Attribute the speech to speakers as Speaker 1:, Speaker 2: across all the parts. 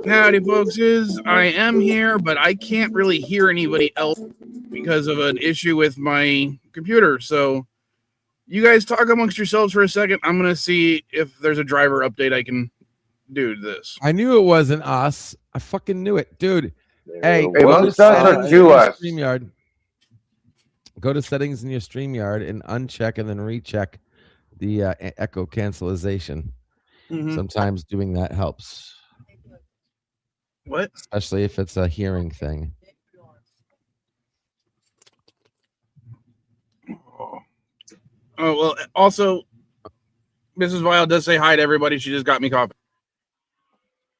Speaker 1: Howdy, folks. I am here, but I can't really hear anybody else because of an issue with my computer. So, you guys talk amongst yourselves for a second. I'm gonna see if there's a driver update I can do this.
Speaker 2: I knew it wasn't us. I fucking knew it, dude. Hey,
Speaker 3: amongst us or to us?
Speaker 2: StreamYard. Go to settings in your StreamYard and uncheck and then recheck the echo cancellation. Sometimes doing that helps.
Speaker 1: What?
Speaker 2: Especially if it's a hearing thing.
Speaker 1: Oh, well, also, Mrs. Vile does say hi to everybody. She just got me coffee.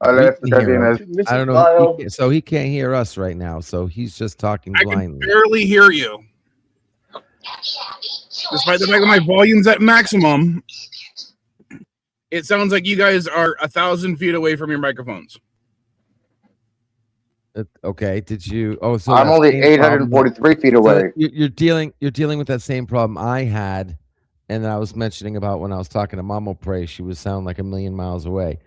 Speaker 2: I don't know. So he can't hear us right now. So he's just talking blindly.
Speaker 1: I can barely hear you. Despite the fact that my volume's at maximum, it sounds like you guys are 1,000 feet away from your microphones.
Speaker 2: Okay. Did you? Oh, so
Speaker 3: I'm only 843 feet away.
Speaker 2: So you're dealing with that same problem I had, and I was mentioning about when I was talking to Mamo Prey. She would sound like a million miles away.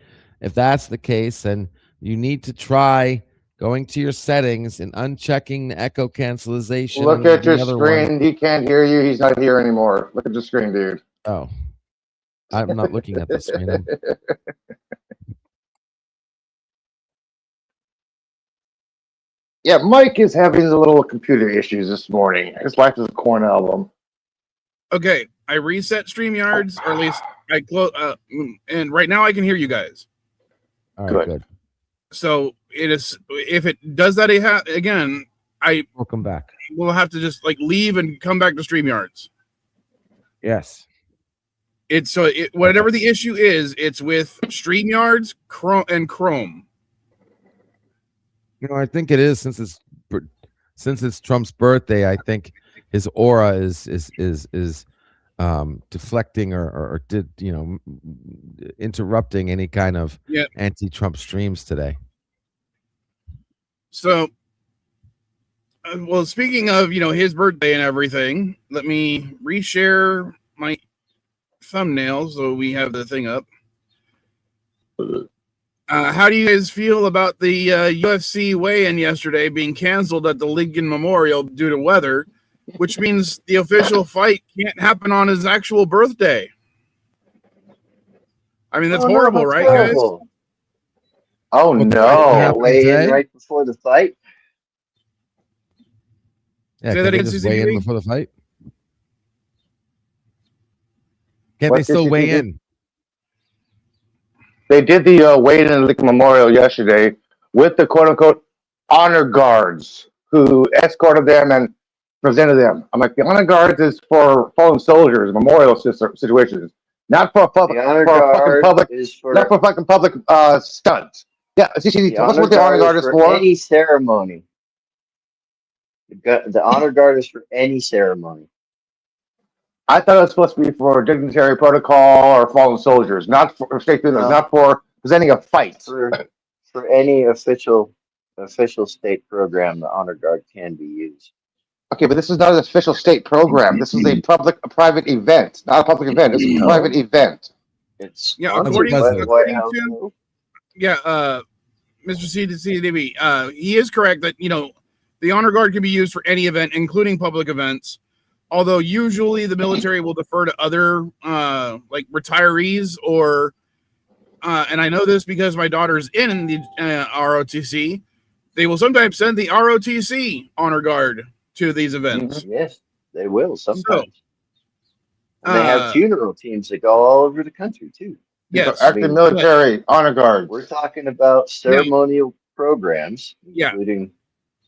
Speaker 2: If that's the case, then you need to try going to your settings and unchecking the echo cancellation.
Speaker 3: Look at your screen. He can't hear you. He's not here anymore. Look at the screen, dude.
Speaker 2: Oh, I'm not looking at the screen.
Speaker 3: Yeah, Mike is having a little computer issues this morning. His life is a corn album.
Speaker 1: Okay, I reset StreamYards, or at least I close, and right now I can hear you guys.
Speaker 2: All right, good.
Speaker 1: So it is. If it does that again,
Speaker 2: welcome back.
Speaker 1: We'll have to just leave and come back to StreamYards.
Speaker 2: Yes.
Speaker 1: It's whatever the issue is, it's with StreamYards, Chrome.
Speaker 2: You know, I think it is since it's Trump's birthday. I think his aura is deflecting or interrupting any kind of anti-Trump streams today.
Speaker 1: So, well, speaking of his birthday and everything, let me reshare my thumbnail so we have the thing up. How do you guys feel about the UFC weigh-in yesterday being canceled at the Lincoln Memorial due to weather, which means the official fight can't happen on his actual birthday? I mean, that's horrible,
Speaker 4: no,
Speaker 1: right,
Speaker 4: horrible.
Speaker 1: guys?
Speaker 3: Oh, no.
Speaker 4: Weigh in right before the fight?
Speaker 2: Yeah,
Speaker 1: say that again,
Speaker 2: just weigh in before the fight? Can't they still weigh in?
Speaker 3: They did the weigh-in at Lincoln Memorial yesterday with the quote-unquote honor guards who escorted them and presented them. I'm like, the honor guards is for fallen soldiers, memorial situations, not for public. Not for fucking public stunts. Yeah, see, tell us what the honor guard is for.
Speaker 4: Any ceremony. The honor guard is for any ceremony.
Speaker 3: I thought it was supposed to be for dignitary protocol or fallen soldiers, not for state business, not for presenting a fight.
Speaker 4: For any official state program, the honor guard can be used.
Speaker 3: Okay, but this is not an official state program. This is a private event, not a public event. It's a private event.
Speaker 4: It's
Speaker 1: according to Mr. CDB, he is correct that the honor guard can be used for any event, including public events. Although usually the military will defer to other like retirees or, and I know this because my daughter's in the ROTC. They will sometimes send the ROTC honor guard to these events.
Speaker 4: Yes, they will sometimes. So, they have funeral teams that go all over the country too.
Speaker 3: Yes, active military honor guard.
Speaker 4: We're talking about ceremonial programs, including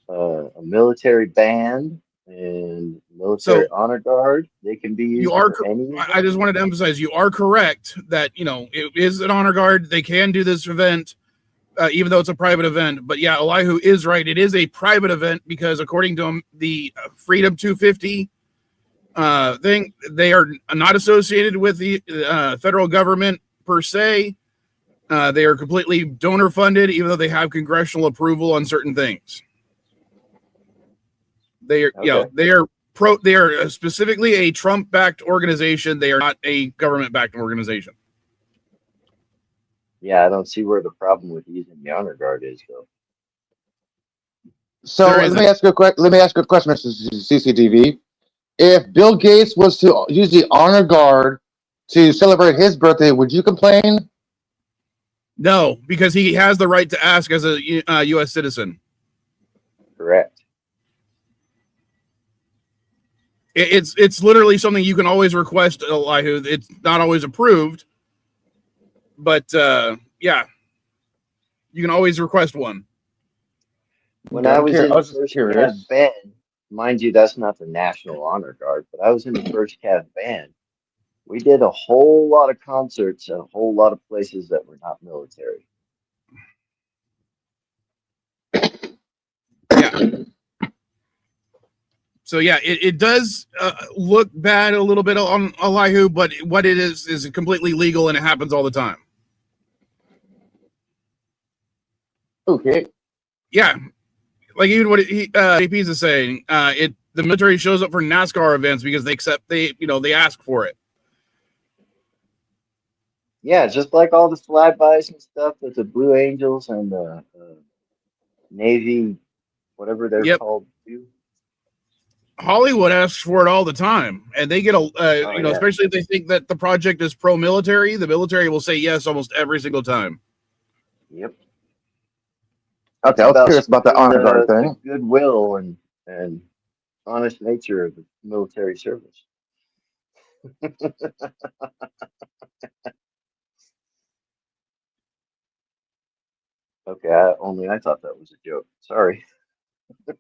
Speaker 4: a military band and military honor guard. They can be used.
Speaker 1: I just wanted to emphasize you are correct that it is an honor guard. They can do this event, even though it's a private event. But yeah, Elihu is right. It is a private event because according to him, the Freedom 250 thing, they are not associated with the federal government per se. They are completely donor funded, even though they have congressional approval on certain things. They are, they are specifically a Trump-backed organization. They are not a government-backed organization.
Speaker 4: Yeah, I don't see where the problem with using the honor guard is, though.
Speaker 3: So
Speaker 1: There
Speaker 3: let
Speaker 1: isn't.
Speaker 3: me ask you a let me ask you a question, Mr. CCTV. If Bill Gates was to use the honor guard to celebrate his birthday, would you complain?
Speaker 1: No, because he has the right to ask as a U.S. citizen.
Speaker 4: Correct.
Speaker 1: It's literally something you can always request, Elihu. It's not always approved, but yeah, you can always request one.
Speaker 4: When I was in
Speaker 3: I
Speaker 4: the
Speaker 3: was just
Speaker 4: first
Speaker 3: curious.
Speaker 4: Cav band, mind you, that's not the National Honor Guard, but I was in the first Cav band. We did a whole lot of concerts at a whole lot of places that were not military.
Speaker 1: Yeah. So yeah, it does look bad a little bit on Elihu, but what it is completely legal and it happens all the time.
Speaker 3: Okay.
Speaker 1: Yeah, like even what JP's is saying, the military shows up for NASCAR events because they ask for it.
Speaker 4: Yeah, just like all the flybys and stuff that the Blue Angels and the Navy, whatever they're
Speaker 1: Yep.
Speaker 4: called, do.
Speaker 1: Hollywood asks for it all the time, and they get
Speaker 4: Yeah.
Speaker 1: especially if they think that the project is pro-military, the military will say yes almost every single time.
Speaker 4: Yep.
Speaker 3: Okay, I was curious about the honor guard thing.
Speaker 4: The goodwill and honest nature of the military service. Okay, I thought that was a joke. Sorry.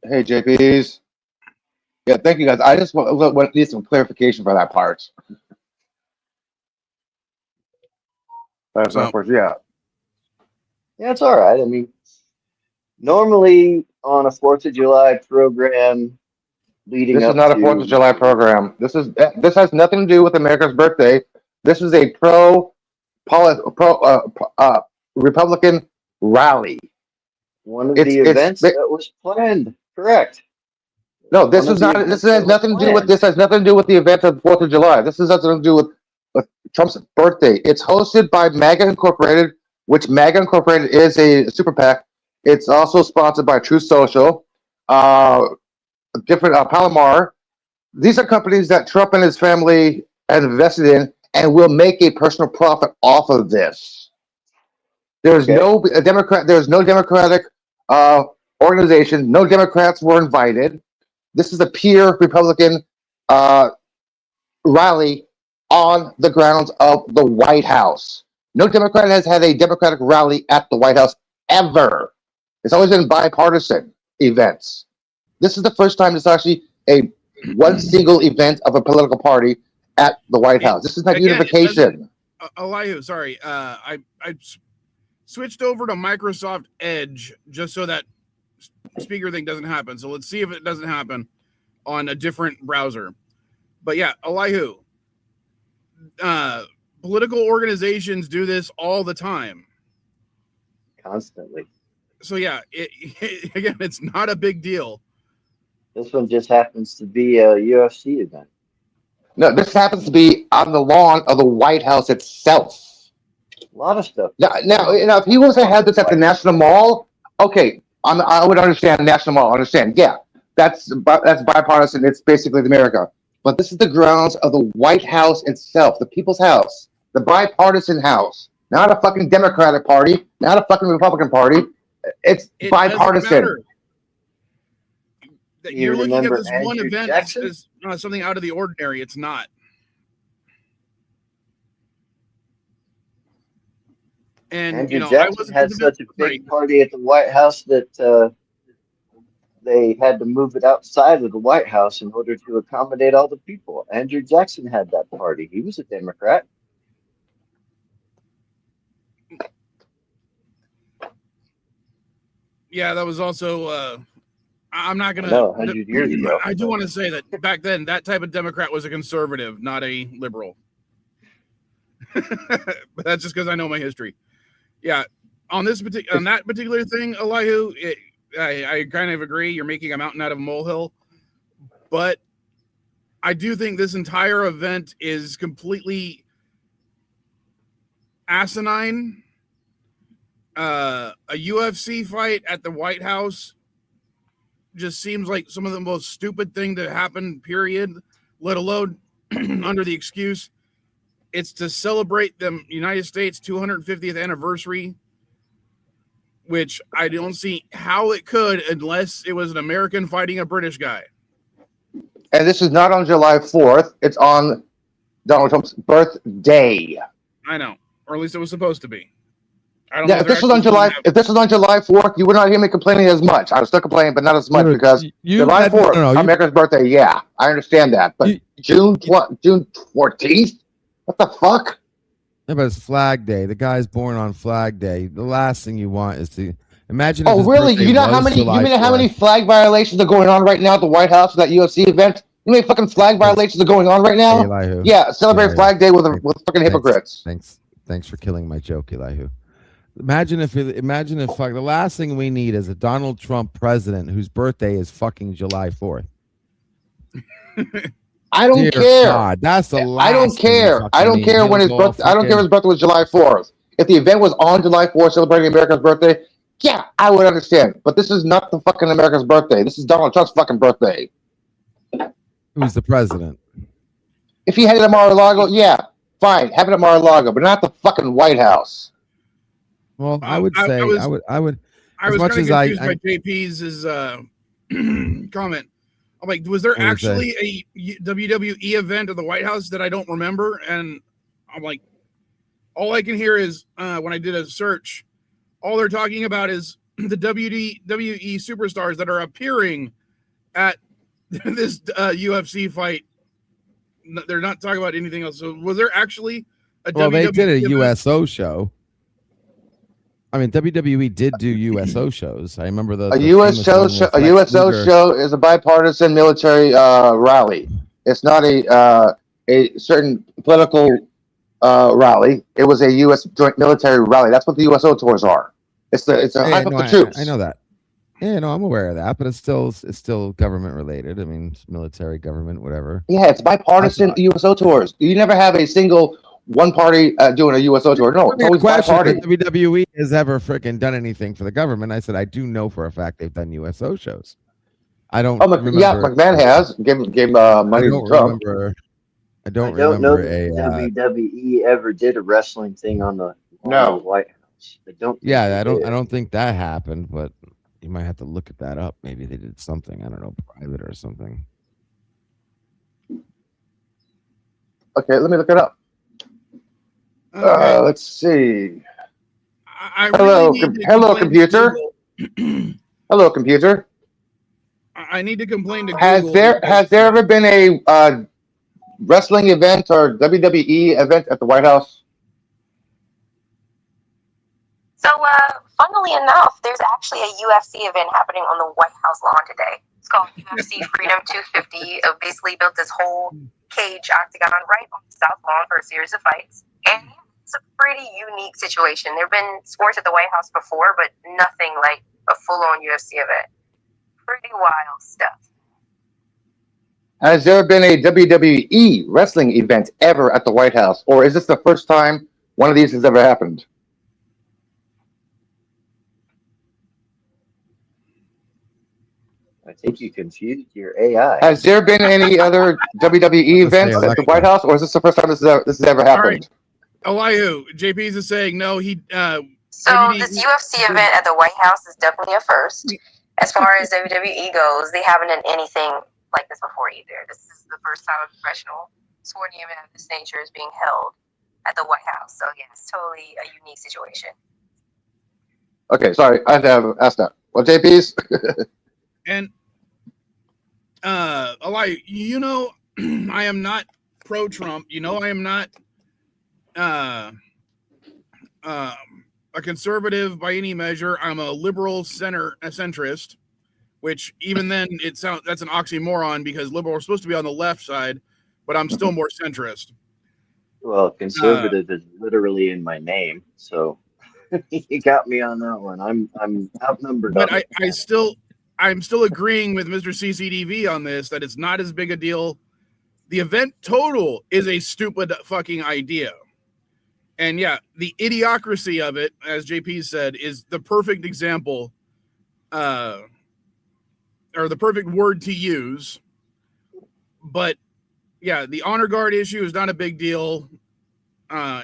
Speaker 3: Hey, JPs. Yeah, thank you guys. I just need some clarification for that part. That's
Speaker 1: So-
Speaker 3: of course, yeah.
Speaker 4: Yeah, it's all right. I mean, normally on a 4th of July program leading
Speaker 3: This is
Speaker 4: up
Speaker 3: not a
Speaker 4: to
Speaker 3: 4th of July program. This has nothing to do with America's birthday. This is a Republican rally.
Speaker 4: one of the events that was planned. Correct.
Speaker 3: No, this is not. This has nothing to do with. This has nothing to do with the event of the 4th of July. This has nothing to do with Trump's birthday. It's hosted by MAGA Incorporated, which MAGA Incorporated is a super PAC. It's also sponsored by Truth Social, Palomar. These are companies that Trump and his family have invested in and will make a personal profit off of this. There's no Democrat. There's no Democratic organization. No Democrats were invited. This is a pure Republican rally on the grounds of the White House. No Democrat has had a Democratic rally at the White House ever. It's always been bipartisan events. This is the first time it's actually one single event of a political party at the White House. This is not unification.
Speaker 1: Elihu, sorry. I switched over to Microsoft Edge just so that speaker thing doesn't happen. So let's see if it doesn't happen on a different browser. But yeah, Elihu, political organizations do this all the time.
Speaker 4: Constantly.
Speaker 1: So yeah, again, it's not a big deal.
Speaker 4: This one just happens to be a UFC event.
Speaker 3: No, this happens to be on the lawn of the White House itself.
Speaker 4: A lot of stuff.
Speaker 3: Now, if he was to have this at the National Mall, okay, I would understand National Mall. Understand? Yeah, that's bipartisan. It's basically America. But this is the grounds of the White House itself, the People's House, the bipartisan house, not a fucking Democratic Party, not a fucking Republican Party. It bipartisan.
Speaker 1: You're looking at this one event as something out of the ordinary. It's not. And
Speaker 4: Andrew Jackson had such a big party at the White House that they had to move it outside of the White House in order to accommodate all the people. Andrew Jackson had that party. He was a Democrat.
Speaker 1: Yeah, that was also. I'm not gonna.
Speaker 4: No, 100 years ago.
Speaker 1: I do want to say that back then, that type of Democrat was a conservative, not a liberal. But that's just because I know my history. Yeah, on that particular thing, Elihu, I kind of agree. You're making a mountain out of a molehill, but I do think this entire event is completely asinine a UFC fight at the White House just seems like some of the most stupid thing to happen, period, let alone under the excuse it's to celebrate the United States 250th anniversary, which I don't see how it could unless it was an American fighting a British guy.
Speaker 3: And this is not on July 4th. It's on Donald Trump's birthday.
Speaker 1: I know, or at least it was supposed to be. I don't
Speaker 3: Yeah,
Speaker 1: know
Speaker 3: if this was on July 4th, you would not hear me complaining as much. I was still complaining, but not as much because July 4th, America's birthday. Yeah, I understand that, but June 14th. What the fuck?
Speaker 2: Yeah, but it's Flag Day. The guy's born on Flag Day. The last thing you want is to imagine.
Speaker 3: Oh, really? You know how many flag violations are going on right now at the White House for that UFC event? You know how many fucking flag violations are going on right now?
Speaker 2: Elihu.
Speaker 3: Yeah, celebrate Flag Day with fucking hypocrites.
Speaker 2: Thanks for killing my joke, Elihu. Imagine if the last thing we need is a Donald Trump president whose birthday is fucking July 4th.
Speaker 3: I don't
Speaker 2: Dear
Speaker 3: care.
Speaker 2: God, that's the last.
Speaker 3: I don't care. I don't care when his birthday. I don't care if his birthday was July 4th. If the event was on July 4th, celebrating America's birthday, yeah, I would understand. But this is not the fucking America's birthday. This is Donald Trump's fucking birthday.
Speaker 2: Who's the president?
Speaker 3: If he had it at Mar-a-Lago, yeah, fine, have it at Mar-a-Lago, but not the fucking White House.
Speaker 2: Well, I would say I would.
Speaker 1: I was kind of confused by JP's comment. I'm like, was there actually a WWE event at the White House that I don't remember? And I'm like, all I can hear is when I did a search, all they're talking about is the WWE superstars that are appearing at this UFC fight. They're not talking about anything else. So was there actually a WWE
Speaker 2: Well, they did a
Speaker 1: event?
Speaker 2: USO show. I mean, WWE did do USO shows. I remember a USO
Speaker 3: show is a bipartisan military rally. It's not a certain political rally. It was a U.S. joint military rally. That's what the USO tours are. It's a hype of the troops.
Speaker 2: I know that. Yeah, no, I'm aware of that, but it's still government related. I mean, it's military, government, whatever.
Speaker 3: Yeah, it's bipartisan USO tours. You never have a single one party doing a USO tour. No, it's always bi-party.
Speaker 2: WWE has ever freaking done anything for the government. I said, I do know for a fact they've done USO shows. I don't remember.
Speaker 3: Yeah, McMahon has. Gave money to Trump.
Speaker 2: I don't remember
Speaker 4: WWE ever did a wrestling thing on the White House. I
Speaker 2: don't think that happened, but you might have to look at that up. Maybe they did something, I don't know, private or something.
Speaker 3: Okay, let me look it up. Let's see. Hello, computer. Hello, computer.
Speaker 1: I need to complain to
Speaker 3: Google. Has there ever been a wrestling event or WWE event at the White House?
Speaker 5: So, funnily enough, there's actually a UFC event happening on the White House lawn today. It's called UFC Freedom 250. It basically built this whole cage octagon right on the South Lawn for a series of fights. And it's a pretty unique situation. There have been sports at the White House before, but nothing like a full-on UFC event. Pretty wild stuff.
Speaker 3: Has there been a WWE wrestling event ever at the White House? Or is this the first time one of these has ever happened?
Speaker 4: I think you confused your AI.
Speaker 3: Has there been any other WWE events at the White House, or is this the first time this has ever happened?
Speaker 1: Elihu, JP's is saying no.
Speaker 5: So this UFC event at the White House is definitely a first. As far as WWE goes, they haven't done anything like this before either. This is the first time a professional sporting event of this nature is being held at the White House. So yeah, it's totally a unique situation.
Speaker 3: Okay, sorry, I had to ask that. Well, JP's.
Speaker 1: And Elihu, you know, I am not pro-Trump. You know, I am not a conservative by any measure. I'm a liberal centrist, which even then that's an oxymoron because liberal are supposed to be on the left side, but I'm still more centrist.
Speaker 4: Well, conservative is literally in my name, so you got me on that one. I'm outnumbered.
Speaker 1: But I'm still agreeing with Mr. CCDV on this, that it's not as big a deal. The event total is a stupid fucking idea. And yeah, the idiocracy of it, as JP said, is the perfect example, or the perfect word to use. But yeah, the honor guard issue is not a big deal.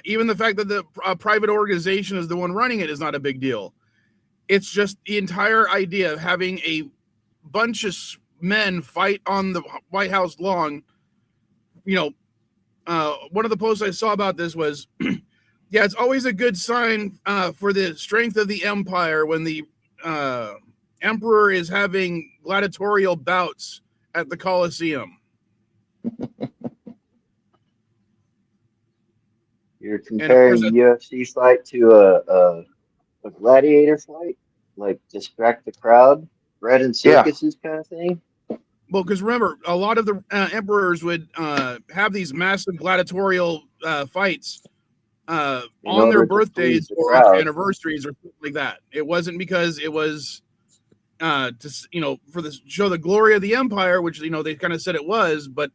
Speaker 1: Even the fact that the private organization is the one running it is not a big deal. It's just the entire idea of having a bunch of men fight on the White House lawn. You know, one of the posts I saw about this was, yeah, it's always a good sign for the strength of the empire when the emperor is having gladiatorial bouts at the Colosseum.
Speaker 4: You're comparing a UFC fight to a gladiator fight, like distract the crowd, bread and circuses kind of thing.
Speaker 1: Well, because remember, a lot of the emperors would have these massive gladiatorial fights on their birthdays or anniversaries or something like that. It wasn't because it was to for the show the glory of the empire, which they kind of said it was, but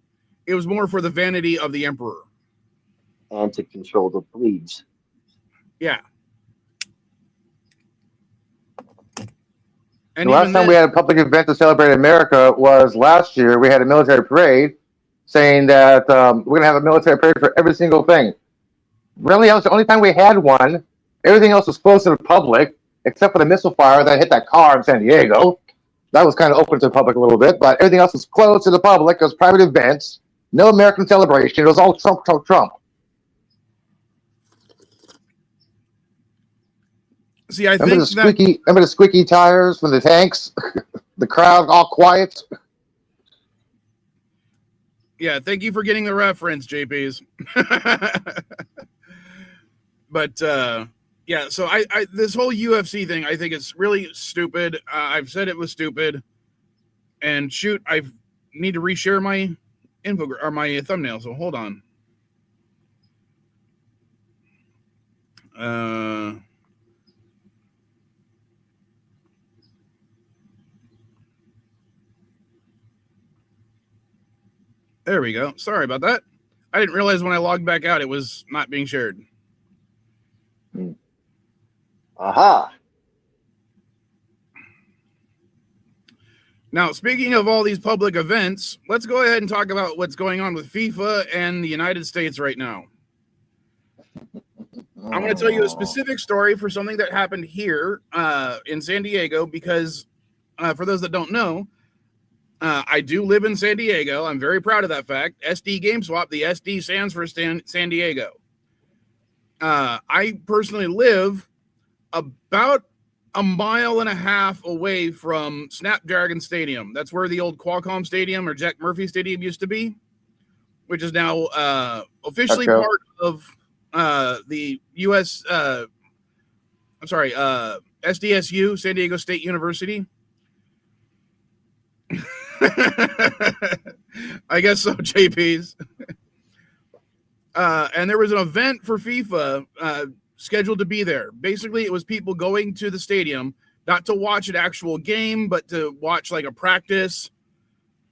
Speaker 1: it was more for the vanity of the emperor
Speaker 4: and to control the plebes.
Speaker 1: Yeah.
Speaker 3: And the last time we had a public event to celebrate America was last year. We had a military parade saying that we're going to have a military parade for every single thing. Really, that was the only time we had one. Everything else was closed to the public, except for the missile fire that hit that car in San Diego. That was kind of open to the public a little bit, but everything else was closed to the public. It was private events, no American celebration. It was all Trump, Trump, Trump.
Speaker 1: See, I
Speaker 3: remember
Speaker 1: think
Speaker 3: remember the squeaky tires from the tanks? The crowd all quiet.
Speaker 1: Yeah, thank you for getting the reference, JPs. But yeah, so I this whole UFC thing, I think it's really stupid. I've said it was stupid. And shoot, I need to reshare my info or my thumbnail. So hold on. There we go. Sorry about that. I didn't realize when I logged back out, it was not being shared.
Speaker 4: Aha.
Speaker 1: Now, speaking of all these public events, let's go ahead and talk about what's going on with FIFA and the United States right now. I'm going to tell you a specific story for something that happened here in San Diego because for those that don't know, I do live in San Diego. I'm very proud of that fact. SD Game Swap, the SD stands for San Diego. I personally live about a mile and a half away from Snapdragon Stadium. That's where the old Qualcomm Stadium or Jack Murphy Stadium used to be, which is now officially part of the U.S. SDSU, San Diego State University. I guess so, JPs. And there was an event for FIFA scheduled to be there. Basically, it was people going to the stadium, not to watch an actual game, but to watch like a practice,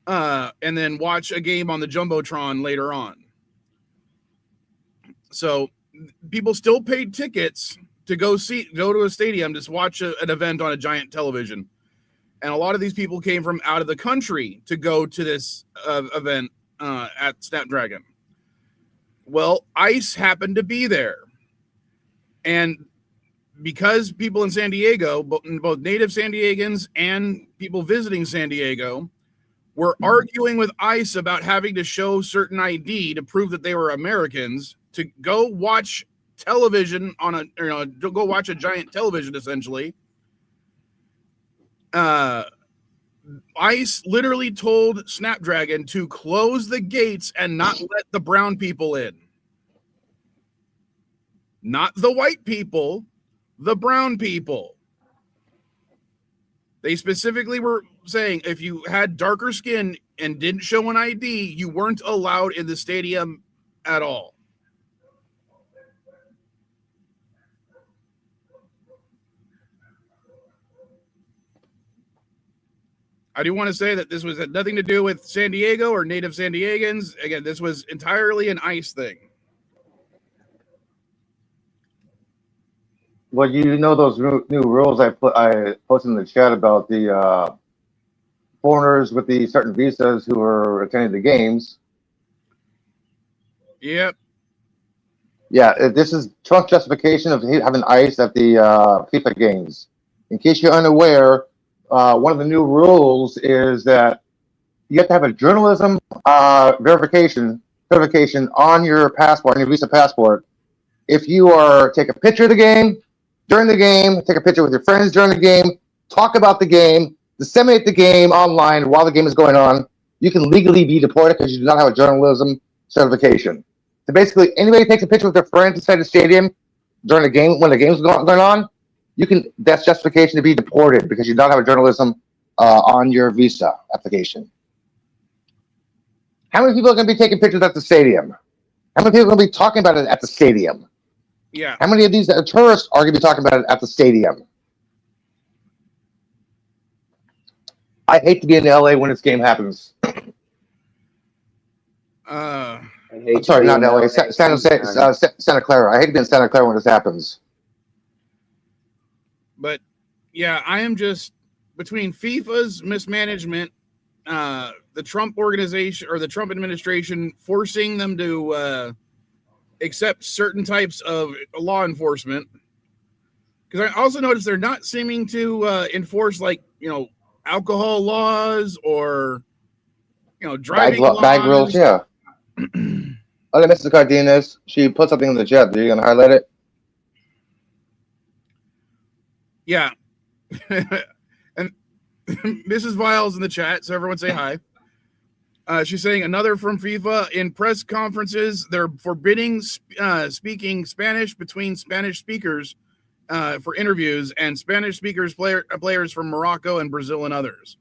Speaker 1: and then watch a game on the Jumbotron later on. So people still paid tickets to go to a stadium to watch an event on a giant television. And a lot of these people came from out of the country to go to this event at Snapdragon. Well, ICE happened to be there. And because people in San Diego, both native San Diegans and people visiting San Diego, were arguing with ICE about having to show certain ID to prove that they were Americans to go watch television to go watch a giant television, essentially. ICE literally told Snapdragon to close the gates and not let the brown people in. Not the white people, the brown people. They specifically were saying if you had darker skin and didn't show an ID, you weren't allowed in the stadium at all. I do want to say that this had nothing to do with San Diego or native San Diegans. Again, this was entirely an ICE thing.
Speaker 3: Well, you know those new rules I posted in the chat about the foreigners with the certain visas who are attending the games.
Speaker 1: Yep.
Speaker 3: Yeah, this is Trump's justification of having ICE at the FIFA games. In case you're unaware, one of the new rules is that you have to have a journalism verification on your passport, on your visa passport. If you are take a picture of the game during the game, take a picture with your friends during the game, talk about the game, disseminate the game online while the game is going on, you can legally be deported because you do not have a journalism certification. So basically, anybody who takes a picture with their friends inside the stadium during the game when the game's going on, that's justification to be deported because you do not have a journalism on your visa application. How many people are going to be taking pictures at the stadium? How many people are going to be talking about it at the stadium?
Speaker 1: Yeah.
Speaker 3: How many of these tourists are going to be talking about it at the stadium? I hate to be in LA when this game happens. I'm sorry, not LA, Santa Clara. I hate to be in Santa Clara when this happens.
Speaker 1: But yeah, I am just between FIFA's mismanagement, the Trump organization or the Trump administration forcing them to accept certain types of law enforcement. Because I also noticed they're not seeming to enforce, like, alcohol laws or, driving laws.
Speaker 3: Bag rules, yeah. Oh, Mrs. Cardenas, she put something in the chat. Are you going to highlight it?
Speaker 1: Yeah. And Mrs. Viles in the chat, so everyone say hi. She's saying another from FIFA. In press conferences, they're forbidding speaking Spanish between Spanish speakers for interviews and Spanish speakers players from Morocco and Brazil and others.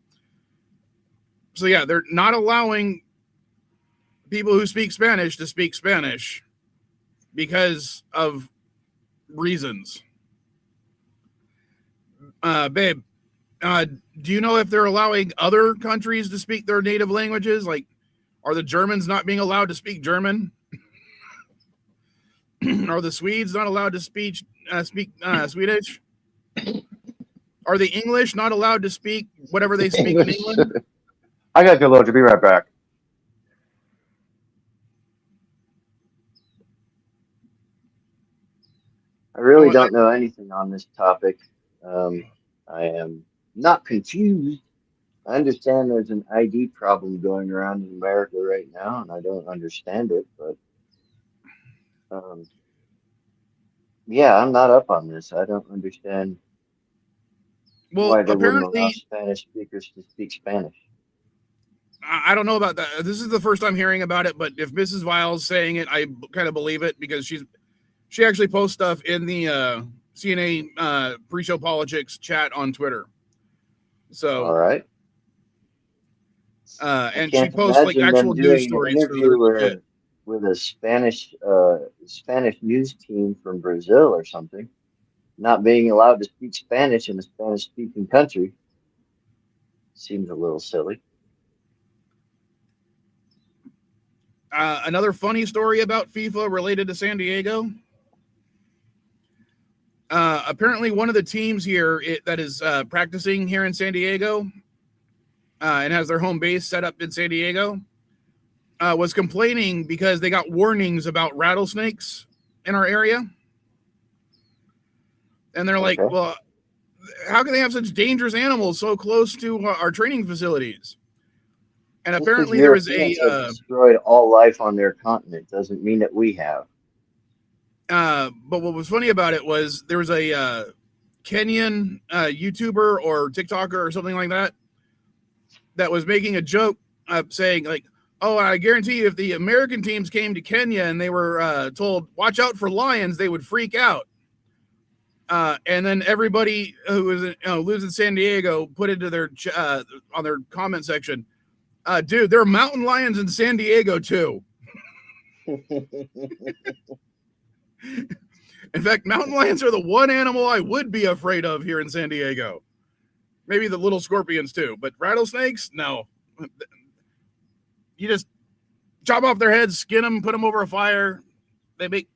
Speaker 1: So yeah, they're not allowing people who speak Spanish to speak Spanish because of reasons. Babe, do you know if they're allowing other countries to speak their native languages? Like, are the Germans not being allowed to speak German? Are the Swedes not allowed to speak Swedish? Are the English not allowed to speak whatever they speak in England?
Speaker 3: I got you, Loja. Be right back.
Speaker 4: I really don't know anything on this topic. I am not confused. I understand there's an ID problem going around in America right now, and I don't understand it, but yeah, I'm not up on this. I don't understand why they wouldn't allow Spanish speakers to speak Spanish.
Speaker 1: I don't know about that. This is the first I'm hearing about it, but if Mrs. Viles saying it, I kind of believe it because she actually posts stuff in the CNA pre-show politics chat on Twitter. So
Speaker 4: all right.
Speaker 1: And she posts like actual news stories
Speaker 4: with a Spanish news team from Brazil or something, not being allowed to speak Spanish in a Spanish-speaking country seems a little silly.
Speaker 1: Another funny story about FIFA related to San Diego. Apparently, one of the teams here that is practicing here in San Diego and has their home base set up in San Diego was complaining because they got warnings about rattlesnakes in our area. And they're like, well, how can they have such dangerous animals so close to our training facilities? And apparently there was
Speaker 4: destroyed all life on their continent. Doesn't mean that we have.
Speaker 1: But what was funny about it was there was a Kenyan YouTuber or TikToker or something like that was making a joke saying like, oh, I guarantee you if the American teams came to Kenya and they were told, watch out for lions, they would freak out. And then everybody who lives in San Diego put into their on their comment section, dude, there are mountain lions in San Diego too. In fact, mountain lions are the one animal I would be afraid of here in San Diego. Maybe the little scorpions too, but rattlesnakes, no. You just chop off their heads, skin them, put them over a fire. They make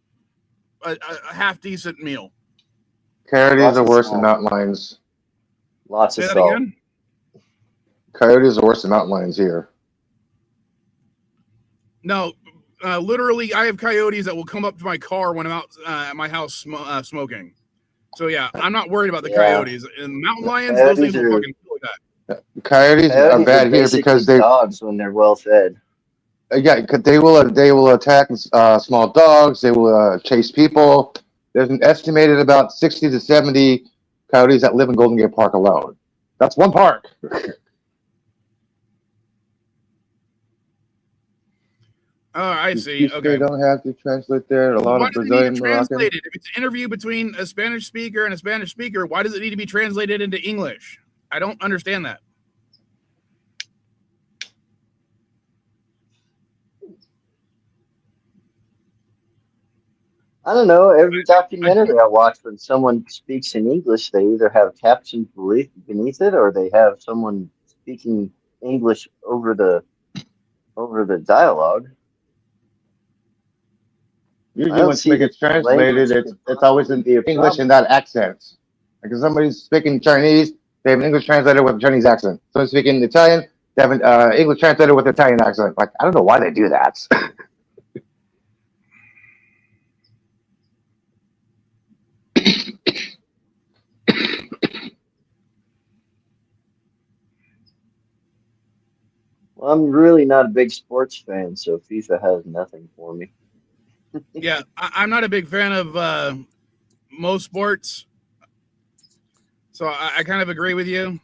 Speaker 1: a half decent meal.
Speaker 3: Coyotes
Speaker 4: Lots
Speaker 3: are
Speaker 4: of
Speaker 3: worse than
Speaker 4: salt.
Speaker 3: mountain lions.
Speaker 4: Lots
Speaker 1: Say
Speaker 4: of
Speaker 1: that
Speaker 4: salt.
Speaker 1: again.
Speaker 3: Coyotes are worse than mountain lions here.
Speaker 1: No, literally, I have coyotes that will come up to my car when I'm out at my house smoking. So yeah, I'm not worried about the
Speaker 4: Yeah.
Speaker 1: coyotes. And mountain lions, those things will fucking kill that.
Speaker 3: Coyotes are
Speaker 4: Coyotes
Speaker 3: bad
Speaker 4: are
Speaker 3: here
Speaker 4: basically
Speaker 3: because they
Speaker 4: dogs when they're well fed.
Speaker 3: they will attack small dogs. They will chase people. There's an estimated about 60 to 70 coyotes that live in Golden Gate Park alone. That's one park.
Speaker 1: Oh, I see.
Speaker 3: You
Speaker 1: Okay.
Speaker 3: don't have to translate there. A lot
Speaker 1: Why
Speaker 3: of
Speaker 1: does it need to
Speaker 3: Brazilian
Speaker 1: be
Speaker 3: Moroccan.
Speaker 1: translated? If it's an interview between a Spanish speaker and a Spanish speaker, why does it need to be translated into English? I don't understand that.
Speaker 4: I don't know. Every documentary I watch, when someone speaks in English, they either have captions beneath it, or they have someone speaking English over the dialogue.
Speaker 3: Usually when it gets translated, it's always in English in that accent. Like if somebody's speaking Chinese, they have an English translator with a Chinese accent. Someone's speaking Italian, they have an English translator with an Italian accent. Like, I don't know why they do that.
Speaker 4: Well, I'm really not a big sports fan, so FIFA has nothing for me.
Speaker 1: Yeah, I'm not a big fan of most sports, so I kind of agree with you.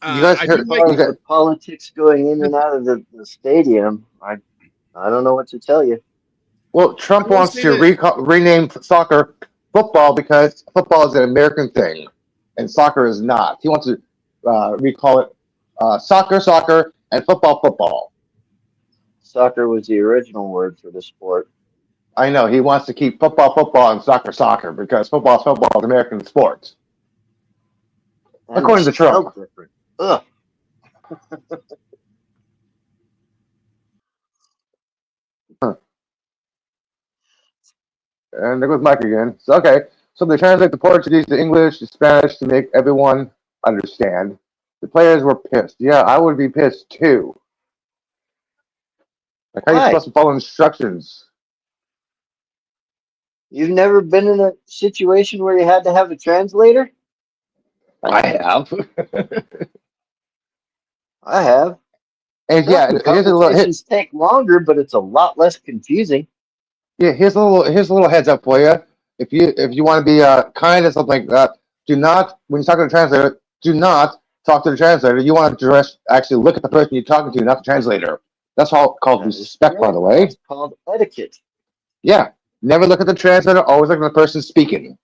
Speaker 3: You guys
Speaker 1: I
Speaker 3: heard-
Speaker 1: do like
Speaker 3: you got-
Speaker 4: the politics going in and out of the stadium. I don't know what to tell you.
Speaker 3: Well, Trump
Speaker 1: I will
Speaker 3: wants
Speaker 1: say
Speaker 3: to
Speaker 1: this.
Speaker 3: rename soccer football because football is an American thing, and soccer is not. He wants to recall it soccer, and football.
Speaker 4: Soccer was the original word for the sport.
Speaker 3: I know he wants to keep football, and soccer because football is American sport.
Speaker 4: And
Speaker 3: According to
Speaker 4: it's
Speaker 3: Trump.
Speaker 4: spelled different. Ugh.
Speaker 3: And there goes Mike again. So, okay, so they translate the Portuguese to English to Spanish to make everyone understand. The players were pissed. Yeah, I would be pissed too. Like, how are you
Speaker 4: Why?
Speaker 3: supposed to follow instructions?
Speaker 4: You've never been in a situation where you had to have a translator?
Speaker 3: I have.
Speaker 4: I have.
Speaker 3: And yeah, here's a little
Speaker 4: Conversations take longer, but it's a lot less confusing.
Speaker 3: Yeah, here's a little heads up for you. If you want to be kind and something like that, do not, when you talk to the translator, do not talk to the translator. You want to actually look at the person you're talking to, not the translator. That's all called respect, by the way.
Speaker 4: It's called etiquette.
Speaker 3: Yeah, never look at the translator. Always look at the person speaking.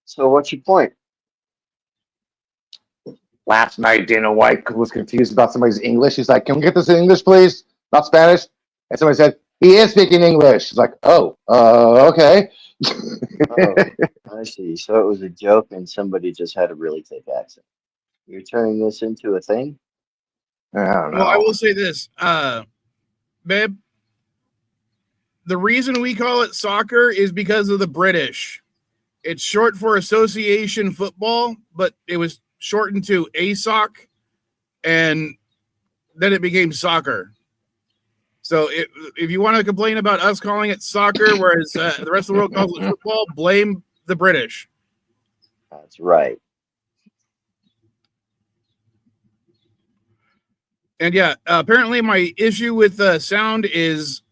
Speaker 4: So what's your point?
Speaker 3: Last night, Dana White was confused about somebody's English. He's like, "Can we get this in English, please? Not Spanish." And somebody said, "He is speaking English." He's like, "Oh, okay."
Speaker 4: Oh, I see. So it was a joke and somebody just had a really thick accent. You're turning this into a thing?
Speaker 3: I don't know.
Speaker 1: Well, I will say this, babe. The reason we call it soccer is because of the British. It's short for association football, but it was shortened to ASOC, and then it became soccer. So if you want to complain about us calling it soccer, whereas the rest of the world calls it football, blame the British.
Speaker 4: That's right.
Speaker 1: And yeah, apparently my issue with sound is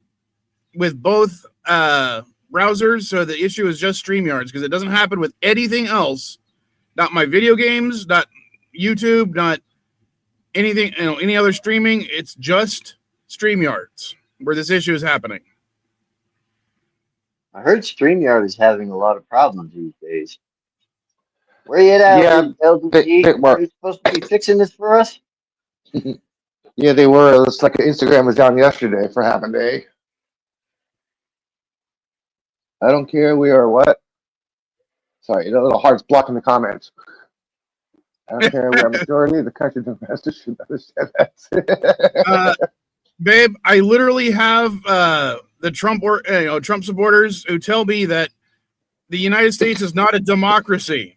Speaker 1: with both browsers. So the issue is just StreamYards because it doesn't happen with anything else. Not my video games, not YouTube, not anything, any other streaming. It's just StreamYards where this issue is happening.
Speaker 4: I heard StreamYard is having a lot of problems these days. Where you at,
Speaker 3: Yeah,
Speaker 4: LDG? Are you supposed to be fixing this for us?
Speaker 3: Yeah, they were. It's like Instagram was down yesterday for half a day. I don't care. We are what? Sorry, the little heart's blocking the comments. I don't care. We are majority of the country's investors should understand that.
Speaker 1: Babe, I literally have the the Trump supporters who tell me that the United States is not a democracy.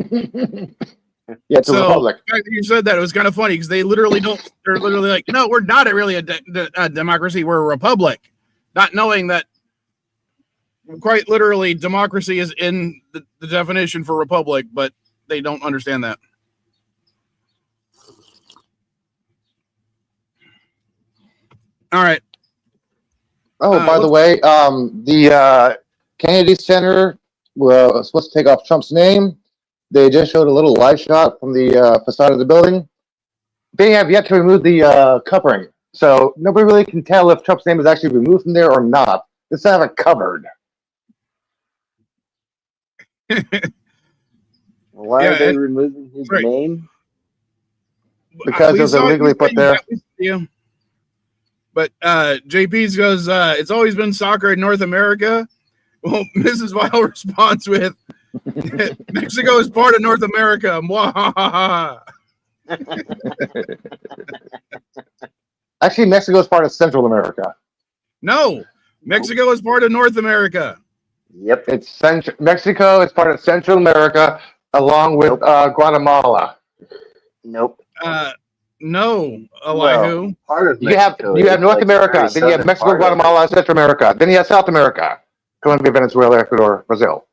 Speaker 3: Yeah, it's a republic.
Speaker 1: The fact that you said that, it was kind of funny because they literally don't. They're literally like, no, we're not really a democracy. We're a republic, not knowing that quite literally democracy is in the definition for republic, but they don't understand that. All right.
Speaker 3: Oh, by the way, the Kennedy Center was supposed to take off Trump's name. They just showed a little live shot from the facade of the building. They have yet to remove the covering, so nobody really can tell if Trump's name is actually removed from there or not. Just have it covered.
Speaker 4: Why are they removing his name?
Speaker 3: Because it was illegally put there.
Speaker 1: But JP's goes, it's always been soccer in North America. Well, Mrs. Weil responds with, Mexico is part of North America.
Speaker 3: Actually, Mexico is part of Central America.
Speaker 1: No, Mexico is part of North America.
Speaker 4: Yep.
Speaker 3: It's Mexico is part of Central America along with Guatemala.
Speaker 4: Nope.
Speaker 1: No, Elihu.
Speaker 4: Part of
Speaker 3: You have North America, then you have Mexico, Guatemala, Central America, then you have South America, Colombia, Venezuela, Ecuador, Brazil.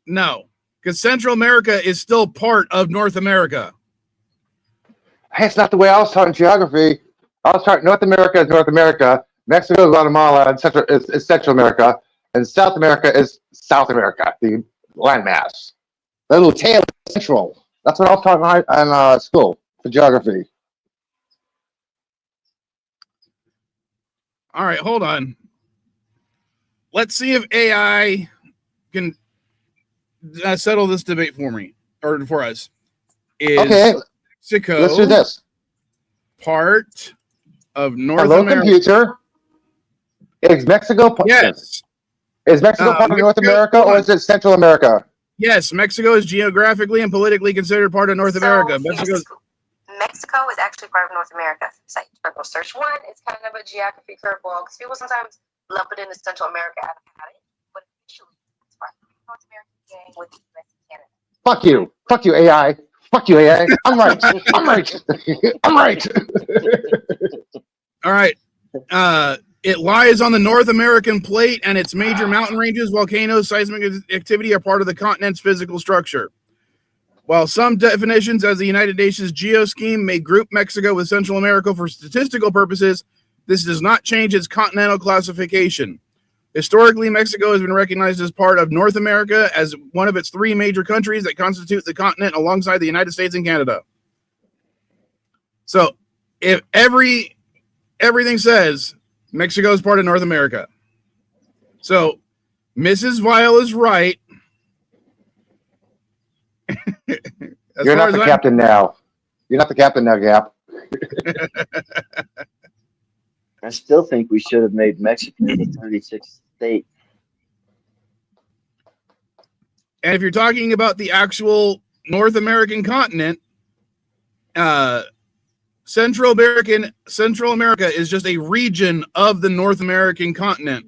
Speaker 1: No, because Central America is still part of North America.
Speaker 3: Hey, it's not the way I was taught in geography. I was taught North America is North America, Mexico, Guatemala, and Central is Central America, and South America is South America, the landmass. The little tail is Central. That's what I was taught in school for geography.
Speaker 1: All right, hold on. Let's see if AI can settle this debate for me or for us. Is
Speaker 3: okay,
Speaker 1: Mexico
Speaker 3: let's do this.
Speaker 1: Part of North
Speaker 3: Hello,
Speaker 1: America?
Speaker 3: computer. Is Mexico?
Speaker 1: Yes.
Speaker 3: Is Mexico part of North America or is it Central America?
Speaker 1: Yes, Mexico is geographically and politically considered part of North America.
Speaker 5: Mexico is actually part of North America. Site Google search one. It's kind of a geography curveball because people sometimes lump it into Central America. I haven't had it, but officially it's part of North America gang with the US and Canada.
Speaker 3: Fuck you. Fuck you, AI. Fuck you, AI. I'm right. I'm right. I'm right.
Speaker 1: All right. It lies on the North American plate, and its major mountain ranges, volcanoes, seismic activity are part of the continent's physical structure. While some definitions as the United Nations geoscheme may group Mexico with Central America for statistical purposes, this does not change its continental classification. Historically, Mexico has been recognized as part of North America as one of its three major countries that constitute the continent alongside the United States and Canada. So, if everything says Mexico is part of North America. So, Mrs. Weil is right.
Speaker 3: You're not the captain now. You're not the captain now, Gap.
Speaker 4: I still think we should have made Mexico the 36th state.
Speaker 1: And if you're talking about the actual North American continent, Central America is just a region of the North American continent.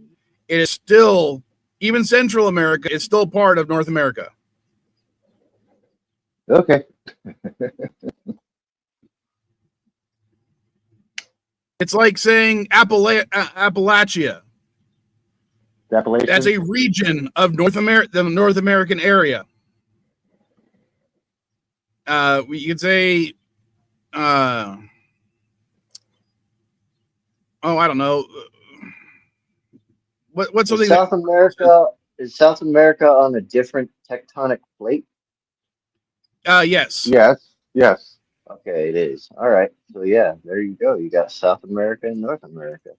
Speaker 1: It is still, even Central America is still part of North America.
Speaker 3: Okay.
Speaker 1: It's like saying Appalachia.
Speaker 3: Appalachian.
Speaker 1: That's a region of North America, the North American area. You could say, I don't know. What's something?
Speaker 4: South America is South America on a different tectonic plate?
Speaker 1: Yes.
Speaker 3: Yes. Yes.
Speaker 4: Okay, it is. All right. So yeah, there you go. You got South America and North America.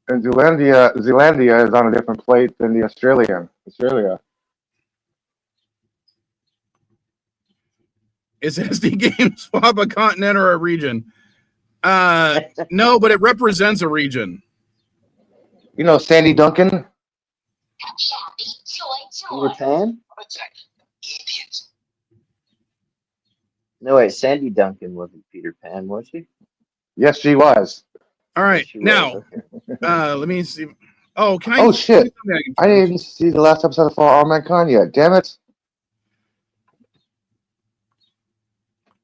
Speaker 3: And Zealandia is on a different plate than the Australia.
Speaker 1: Is SD Games swap a continent or a region? No, but it represents a region.
Speaker 3: You know Sandy Duncan?
Speaker 4: Peter Pan? No, wait, Sandy Duncan wasn't Peter Pan, was she?
Speaker 3: Yes, she was.
Speaker 1: All right,
Speaker 4: She was,
Speaker 1: now
Speaker 4: okay.
Speaker 1: let me see. Oh, can I?
Speaker 3: Oh shit! I didn't even see the last episode of For All Mankind yet. Damn it!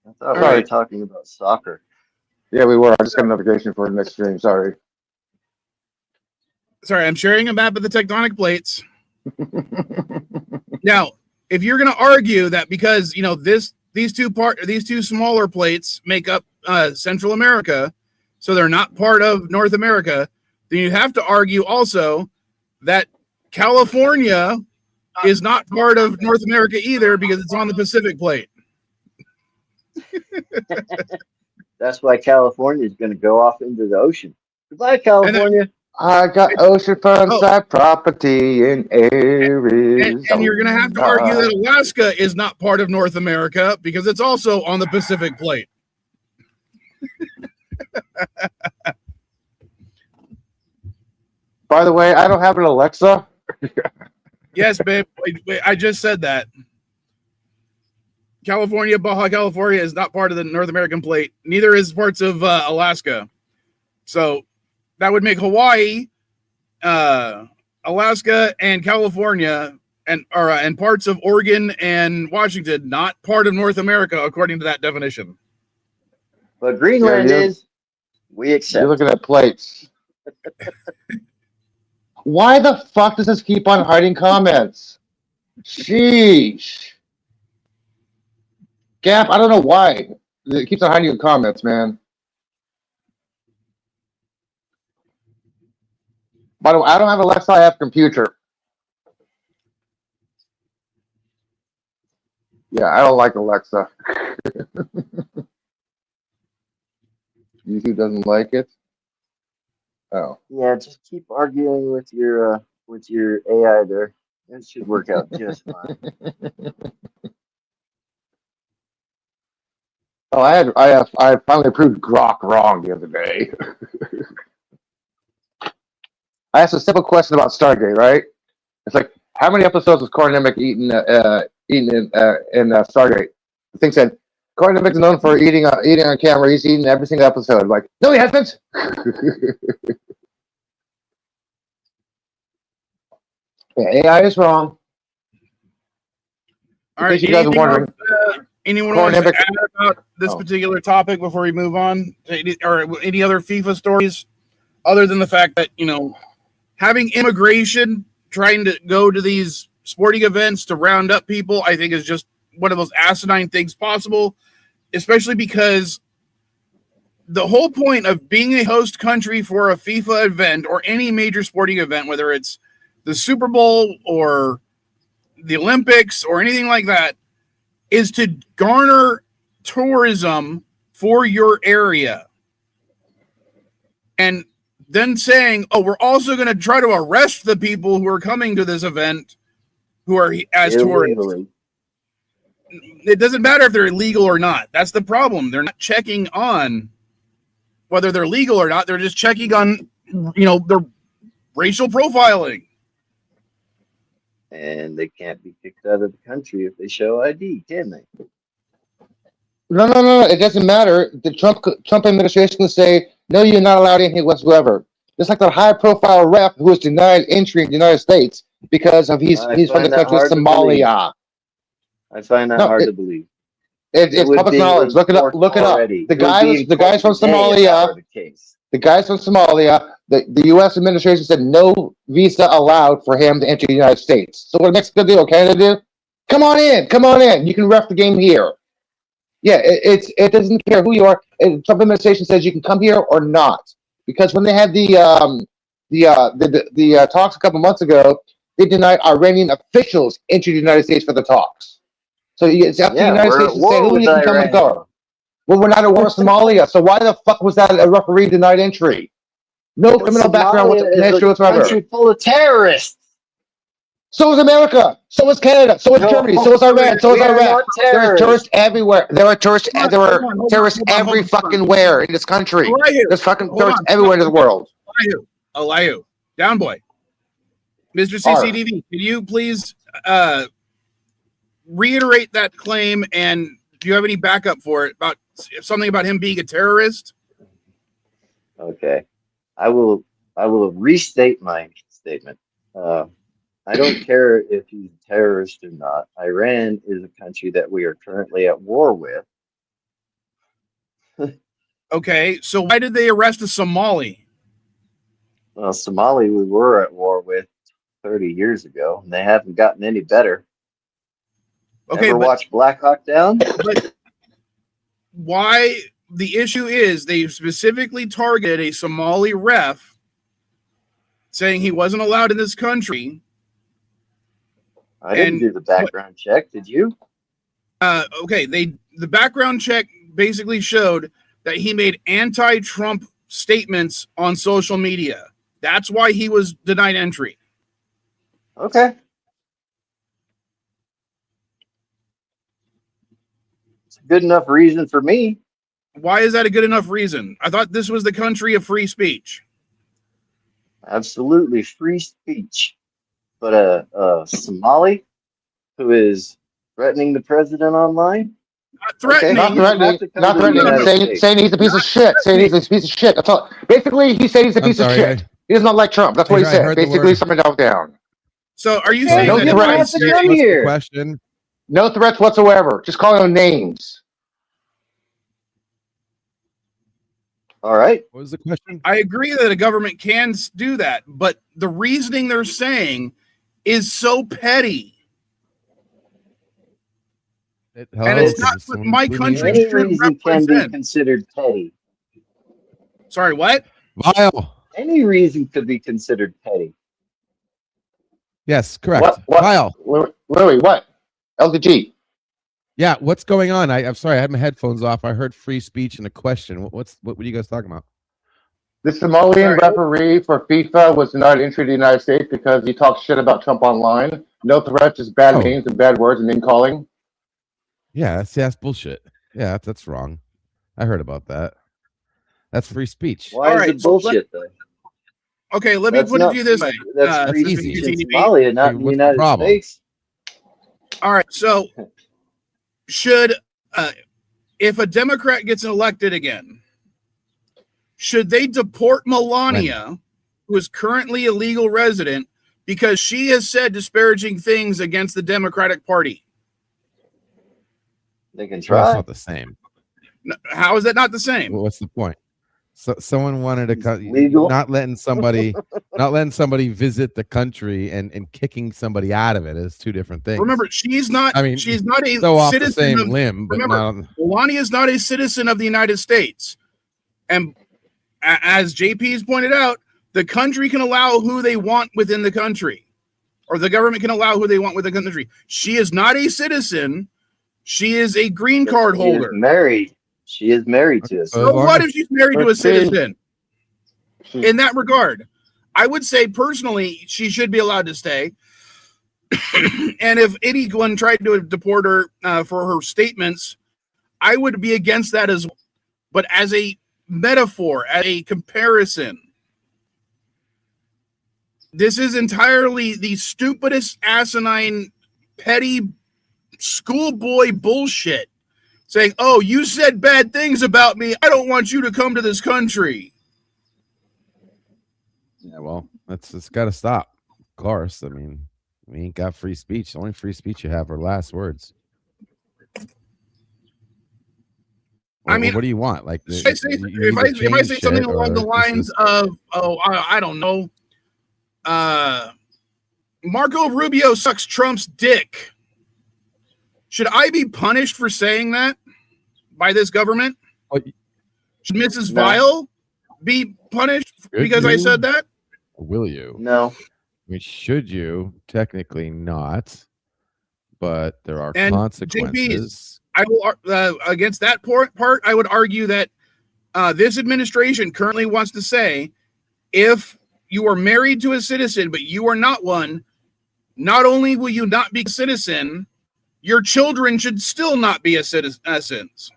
Speaker 4: I thought we
Speaker 1: All
Speaker 4: were
Speaker 1: right.
Speaker 4: talking about soccer.
Speaker 3: Yeah, we were. I just got a notification for the next stream. Sorry.
Speaker 1: Sorry, I'm sharing a map of the tectonic plates. Now, if you're going to argue that because these two smaller plates make up Central America, so they're not part of North America, then you have to argue also that California is not part of North America either because it's on the Pacific plate.
Speaker 4: That's why California is going to go off into the ocean. Goodbye, California.
Speaker 3: I got oceanfront side property in Arizona.
Speaker 1: And you're going to have to argue that Alaska is not part of North America because it's also on the Pacific plate.
Speaker 3: By the way, I don't have an Alexa.
Speaker 1: Yes, babe. Wait, I just said that. California, Baja California is not part of the North American plate. Neither is parts of Alaska. So that would make Hawaii, Alaska, and California, and parts of Oregon and Washington not part of North America according to that definition.
Speaker 4: But Greenland
Speaker 3: Yeah,
Speaker 4: is. We accept.
Speaker 3: You're looking at plates. Why the fuck does this keep on hiding comments? Sheesh. Gap, I don't know why. It keeps on hiding your comments, man. By the way, I don't have Alexa, I have computer. Yeah, I don't like Alexa. YouTube doesn't like it. Oh.
Speaker 4: Yeah, just keep arguing with your AI there. It should work out just fine.
Speaker 3: Oh, I finally proved Grok wrong the other day. I asked a simple question about Stargate, right? It's like, how many episodes was Corey Nemec eating in Stargate? The thing said, Corey Nemec is known for eating on camera. He's eaten every single episode. I'm like, no, he hasn't. Yeah, AI is wrong.
Speaker 1: All right,
Speaker 3: you guys are wondering.
Speaker 1: Anyone
Speaker 3: Corey
Speaker 1: wants to
Speaker 3: Nemec-
Speaker 1: add about this particular topic before we move on? Or any other FIFA stories other than the fact that, having immigration trying to go to these sporting events to round up people, I think is just one of those asinine things possible, especially because the whole point of being a host country for a FIFA event or any major sporting event, whether it's the Super Bowl or the Olympics or anything like that, is to garner tourism for your area. And then saying, oh, we're also going to try to arrest the people who are coming to this event who are as tourists. It doesn't matter if they're illegal or not. That's the problem. They're not checking on whether they're legal or not. They're just checking on, their racial profiling.
Speaker 4: And they can't be kicked out of the country if they show ID, can they?
Speaker 3: No. It doesn't matter. The Trump administration can say, no, you're not allowed in here whatsoever. Just like the high-profile rep who was denied entry in the United States because of he's from the country of Somalia.
Speaker 4: I find that hard to believe.
Speaker 3: It's public knowledge. Look it up. The guys from Somalia. The guys from Somalia. The U.S. administration said no visa allowed for him to enter the United States. So what did Mexico do? Or Canada do? Come on in. You can ref the game here. Yeah, it doesn't care who you are. The Trump administration says you can come here or not. Because when they had the talks a couple months ago, they denied Iranian officials entry the United States for the talks. So it's up to the United States to say who you can come and go. Well, we're not at war with Somalia, so why the fuck was that a referee denied entry? No criminal background whatsoever.
Speaker 4: Country full of terrorists.
Speaker 3: So is America. So is Canada. So is Germany. So is Iran. So is Iraq. There are tourists everywhere. There are tourists. There are terrorists every fucking where in this country. There's fucking tourists everywhere in the world.
Speaker 1: Elihu, down boy. Mr. CCTV, can you please reiterate that claim, and do you have any backup for it about something about him being a terrorist?
Speaker 4: Okay. I will restate my statement. I don't care if he's a terrorist or not. Iran is a country that we are currently at war with.
Speaker 1: Okay, so why did they arrest a Somali?
Speaker 4: Well, Somali we were at war with 30 years ago, and they haven't gotten any better.
Speaker 1: Okay,
Speaker 4: Ever watch Black Hawk Down?
Speaker 1: But why? The issue is they specifically targeted a Somali ref, saying he wasn't allowed in this country.
Speaker 4: I didn't do the background check. Did you?
Speaker 1: Okay, the background check basically showed that he made anti-Trump statements on social media. That's why he was denied entry.
Speaker 4: Okay. It's a good enough reason for me.
Speaker 1: Why is that a good enough reason? I thought this was the country of free speech.
Speaker 4: Absolutely free speech. But a Somali who is threatening the president online?
Speaker 1: Not threatening.
Speaker 3: Not threatening. Saying he's a piece of shit. Saying he's a piece of shit. That's all. Basically, he said he's a piece of shit. He does not like Trump. That's what he said. Basically, something down.
Speaker 1: So are you
Speaker 4: Hey,
Speaker 1: saying
Speaker 4: don't
Speaker 1: that
Speaker 4: get the gun here.
Speaker 2: Question.
Speaker 3: No threats whatsoever. Just calling them names.
Speaker 4: All right.
Speaker 2: What was the question?
Speaker 1: I agree that a government can do that, but the reasoning they're saying is so petty. And it's not what my country
Speaker 4: Any
Speaker 1: should
Speaker 4: reason can be
Speaker 1: represent.
Speaker 4: considered petty.
Speaker 1: Sorry, what?
Speaker 2: Vile.
Speaker 4: Any reason could be considered petty.
Speaker 2: Yes, correct.
Speaker 3: What?
Speaker 2: Vile.
Speaker 3: Wait, what? LDG.
Speaker 2: Yeah, what's going on? I'm sorry, I had my headphones off. I heard free speech and a question. What were you guys talking about?
Speaker 3: The Somalian referee for FIFA was denied entry to the United States because he talked shit about Trump online. No threats, just bad names and bad words and name calling.
Speaker 2: Yeah, that's bullshit. Yeah, that's wrong. I heard about that. That's free speech.
Speaker 4: Why is it bullshit, though?
Speaker 1: Okay, let me put it to you this way.
Speaker 4: That's free
Speaker 2: easy.
Speaker 4: speech in Somalia, not in the United States.
Speaker 1: All right, so should if a Democrat gets elected again, should they deport Melania, who is currently a legal resident, because she has said disparaging things against the Democratic Party?
Speaker 4: They can
Speaker 2: Well,
Speaker 4: try.
Speaker 2: that's not the same.
Speaker 1: How is that not the same?
Speaker 2: Well, what's the point? So someone wanted to cut
Speaker 4: legal.
Speaker 2: not letting somebody visit the country and kicking somebody out of it is two different things.
Speaker 1: Remember, she's not a
Speaker 2: so off the
Speaker 1: citizen
Speaker 2: same
Speaker 1: of,
Speaker 2: limb, but
Speaker 1: remember, Melania is not a citizen of the United States. And as JP has pointed out, the country can allow who they want within the country, or the government can allow who they want within the country. She is not a citizen. She is a green card holder.
Speaker 4: She is married to us.
Speaker 1: So what if she's married to a citizen? In that regard, I would say personally, she should be allowed to stay. And if anyone tried to deport her for her statements, I would be against that as well. But as a metaphor, as a comparison, this is entirely the stupidest, asinine, petty schoolboy bullshit. Saying, oh, you said bad things about me. I don't want you to come to this country.
Speaker 2: Yeah, well, it's got to stop. Of course. I mean, we ain't got free speech. The only free speech you have are last words.
Speaker 1: I mean,
Speaker 2: what do you want? Like,
Speaker 1: if I say something along the lines of, I don't know, Marco Rubio sucks Trump's dick. Should I be punished for saying that by this government? Should Mrs. Vile be punished because I said that?
Speaker 2: Will you?
Speaker 4: No.
Speaker 2: I mean, should you? Technically not, but there are
Speaker 1: And
Speaker 2: consequences.
Speaker 1: I will against that part. I would argue that this administration currently wants to say, if you are married to a citizen but you are not one, not only will you not be a citizen, your children should still not be a citizens.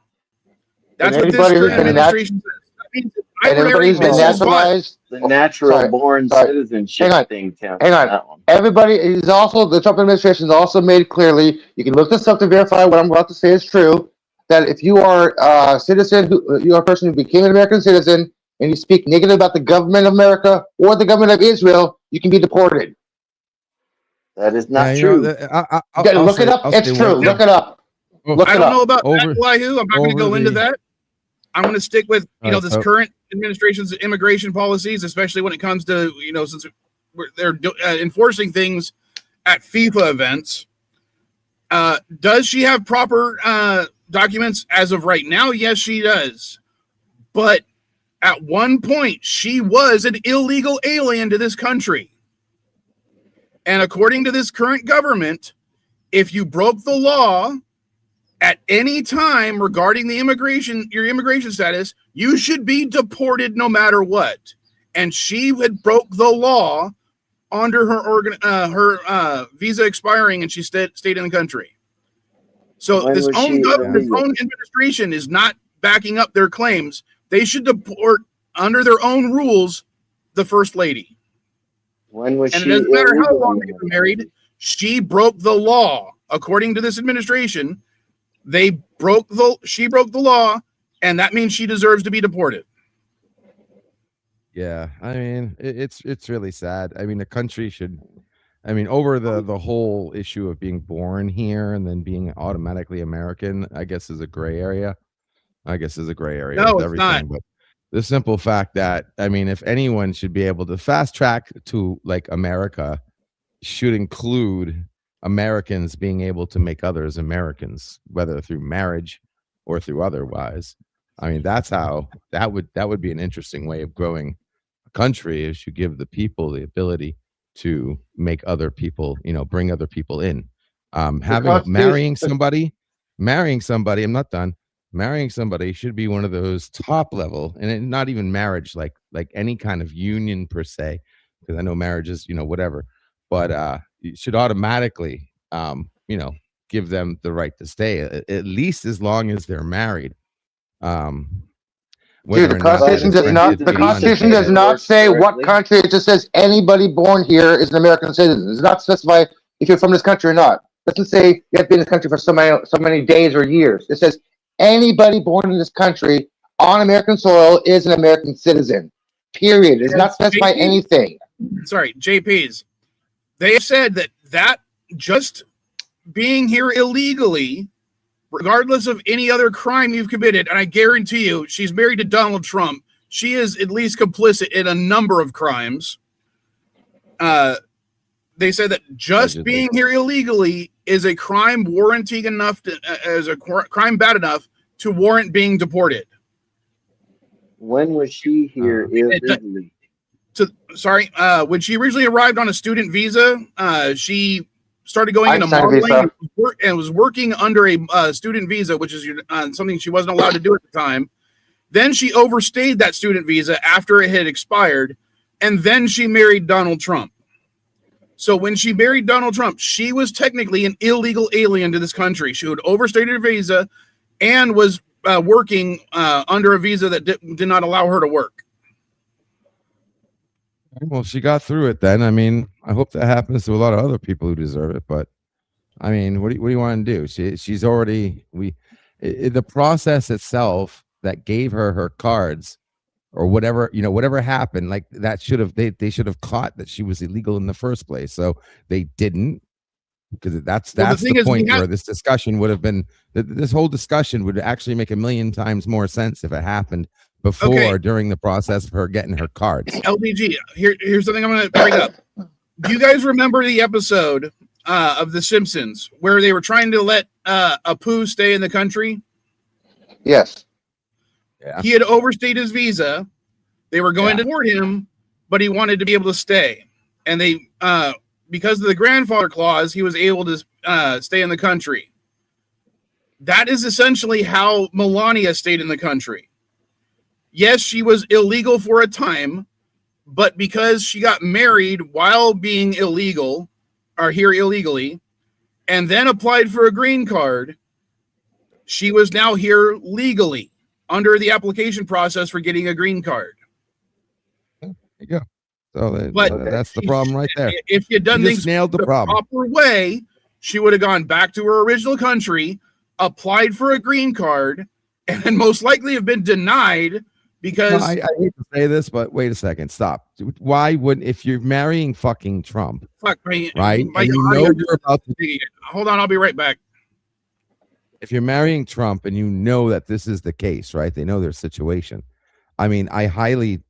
Speaker 1: That's what this current administration says. That means I would marry
Speaker 3: naturalized.
Speaker 4: The natural born citizenship thing counts.
Speaker 3: Hang on. Everybody is also, the Trump administration has also made clearly, you can look this up to verify what I'm about to say is true, that if you are a citizen, you are a person who became an American citizen, and you speak negative about the government of America or the government of Israel, you can be deported.
Speaker 4: That is not
Speaker 2: you
Speaker 4: true.
Speaker 2: know,
Speaker 3: You gotta look it up. It's true. Look it up. Look
Speaker 1: I
Speaker 3: it
Speaker 1: don't
Speaker 3: up.
Speaker 1: know about
Speaker 2: Over-
Speaker 1: that, Elihu. I'm not going to
Speaker 2: over
Speaker 1: go into
Speaker 2: the-
Speaker 1: that. I'm going to stick with this
Speaker 2: so-
Speaker 1: current administration's immigration policies, especially when it comes to since they're enforcing things at FIFA events. Does she have proper documents as of right now? Yes, she does. But at one point, she was an illegal alien to this country. And according to this current government, if you broke the law at any time regarding your immigration status, you should be deported no matter what. And she had broke the law under her visa expiring, and she stayed in the country. So
Speaker 4: When
Speaker 1: this
Speaker 4: was
Speaker 1: own
Speaker 4: she
Speaker 1: administration is not backing up their claims. They should deport under their own rules the first lady.
Speaker 4: When was
Speaker 1: And
Speaker 4: she
Speaker 1: it doesn't matter how
Speaker 4: illegal?
Speaker 1: long they've been married. She broke the law. According to this administration, she broke the law, and that means she deserves to be deported.
Speaker 2: Yeah, I mean, it's really sad. I mean, the country should, I mean, over the whole issue of being born here and then being automatically American, I guess is a gray area.
Speaker 1: No,
Speaker 2: with
Speaker 1: it's
Speaker 2: everything.
Speaker 1: not.
Speaker 2: But the simple fact that, I mean, if anyone should be able to fast track to like America, should include Americans being able to make others Americans, whether through marriage or through otherwise. I mean, that's how that would be an interesting way of growing a country, is you give the people the ability to make other people, bring other people in. Marrying somebody, I'm not done. Marrying somebody should be one of those top level, and not even marriage, like any kind of union per se, because I know marriage is, whatever, but you should automatically, give them the right to stay, at least as long as they're married.
Speaker 3: Dude, the Constitution does not say what country. It just says anybody born here is an American citizen. It does not specify if you're from this country or not. It doesn't say you have to be in this country for so many days or years. It says anybody born in this country on American soil is an American citizen. Period. It does not specify anything.
Speaker 1: Sorry, JPs. They have said that just being here illegally, regardless of any other crime you've committed, and I guarantee you, she's married to Donald Trump. She is at least complicit in a number of crimes. They said that just being here illegally is a crime warranting enough crime bad enough to warrant being deported.
Speaker 4: When was she here illegally?
Speaker 1: When she originally arrived on a student visa, she started going into modeling and was working under a student visa, which is something she wasn't allowed to do at the time. Then she overstayed that student visa after it had expired, and then she married Donald Trump. So when she married Donald Trump, she was technically an illegal alien to this country. She had overstayed her visa and was working under a visa that did not allow her to work.
Speaker 2: Well, she got through it then. I mean, I hope that happens to a lot of other people who deserve it. But I mean, what do you want to do? She's already the process itself that gave her cards or whatever, whatever happened, like that they should have caught that she was illegal in the first place. So they didn't, because that's the point where this discussion would have been. This whole discussion would actually make a million times more sense if it happened before, during the process of her getting her cards.
Speaker 1: LBG, here's something I'm going to bring up. Do you guys remember the episode of The Simpsons where they were trying to let Apu stay in the country?
Speaker 3: Yes.
Speaker 2: Yeah.
Speaker 1: He had overstayed his visa. They were going to deport him, but he wanted to be able to stay. And they, because of the grandfather clause, he was able to stay in the country. That is essentially how Melania stayed in the country. Yes, she was illegal for a time, but because she got married while being illegal, or here illegally, and then applied for a green card, she was now here legally under the application process for getting a green card.
Speaker 2: There you go. So that's the problem right there.
Speaker 1: If you'd done things
Speaker 2: nailed the problem
Speaker 1: proper way, she would have gone back to her original country, applied for a green card, and most likely have been denied because
Speaker 2: I hate to say this, but wait a second. Stop. Why wouldn't, if you're marrying fucking Trump,
Speaker 1: fuck,
Speaker 2: right?
Speaker 1: my
Speaker 2: And you
Speaker 1: audio
Speaker 2: know
Speaker 1: just-
Speaker 2: you're about to,
Speaker 1: hold on, I'll be right back.
Speaker 2: if you're marrying Trump and you know that this is the case, right? They know their situation. I mean, I highly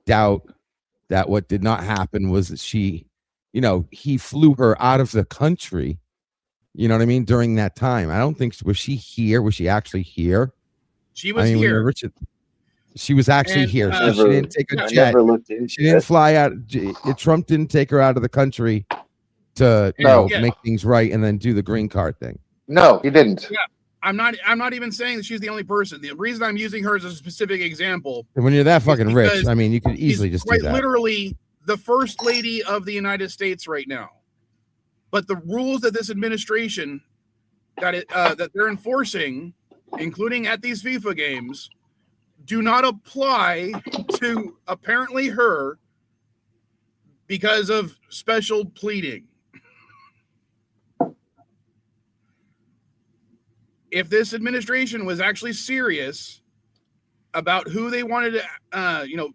Speaker 2: doubt that what did not happen was that she, he flew her out of the country. You know what I mean? During that time, I don't think, was she here? Was she actually here?
Speaker 1: She was
Speaker 2: I mean, when
Speaker 1: here.
Speaker 2: Richard, she was actually
Speaker 1: And,
Speaker 2: here. So
Speaker 4: Never-
Speaker 2: she didn't take a
Speaker 4: I
Speaker 2: jet.
Speaker 4: never looked into
Speaker 2: She didn't
Speaker 4: it.
Speaker 2: fly out. Trump didn't take her out of the country to
Speaker 3: No.
Speaker 1: Yeah.
Speaker 2: make things right and then do the green card thing.
Speaker 3: No, he didn't.
Speaker 1: I'm not even saying that she's the only person. The reason I'm using her as a specific example,
Speaker 2: And when you're that fucking rich,
Speaker 1: because
Speaker 2: I mean, you could
Speaker 1: she's
Speaker 2: easily just do
Speaker 1: quite
Speaker 2: that.
Speaker 1: literally the first lady of the United States right now. But the rules that this administration that they're enforcing, including at these FIFA games, do not apply to apparently her because of special pleading. If this administration was actually serious about who they wanted to,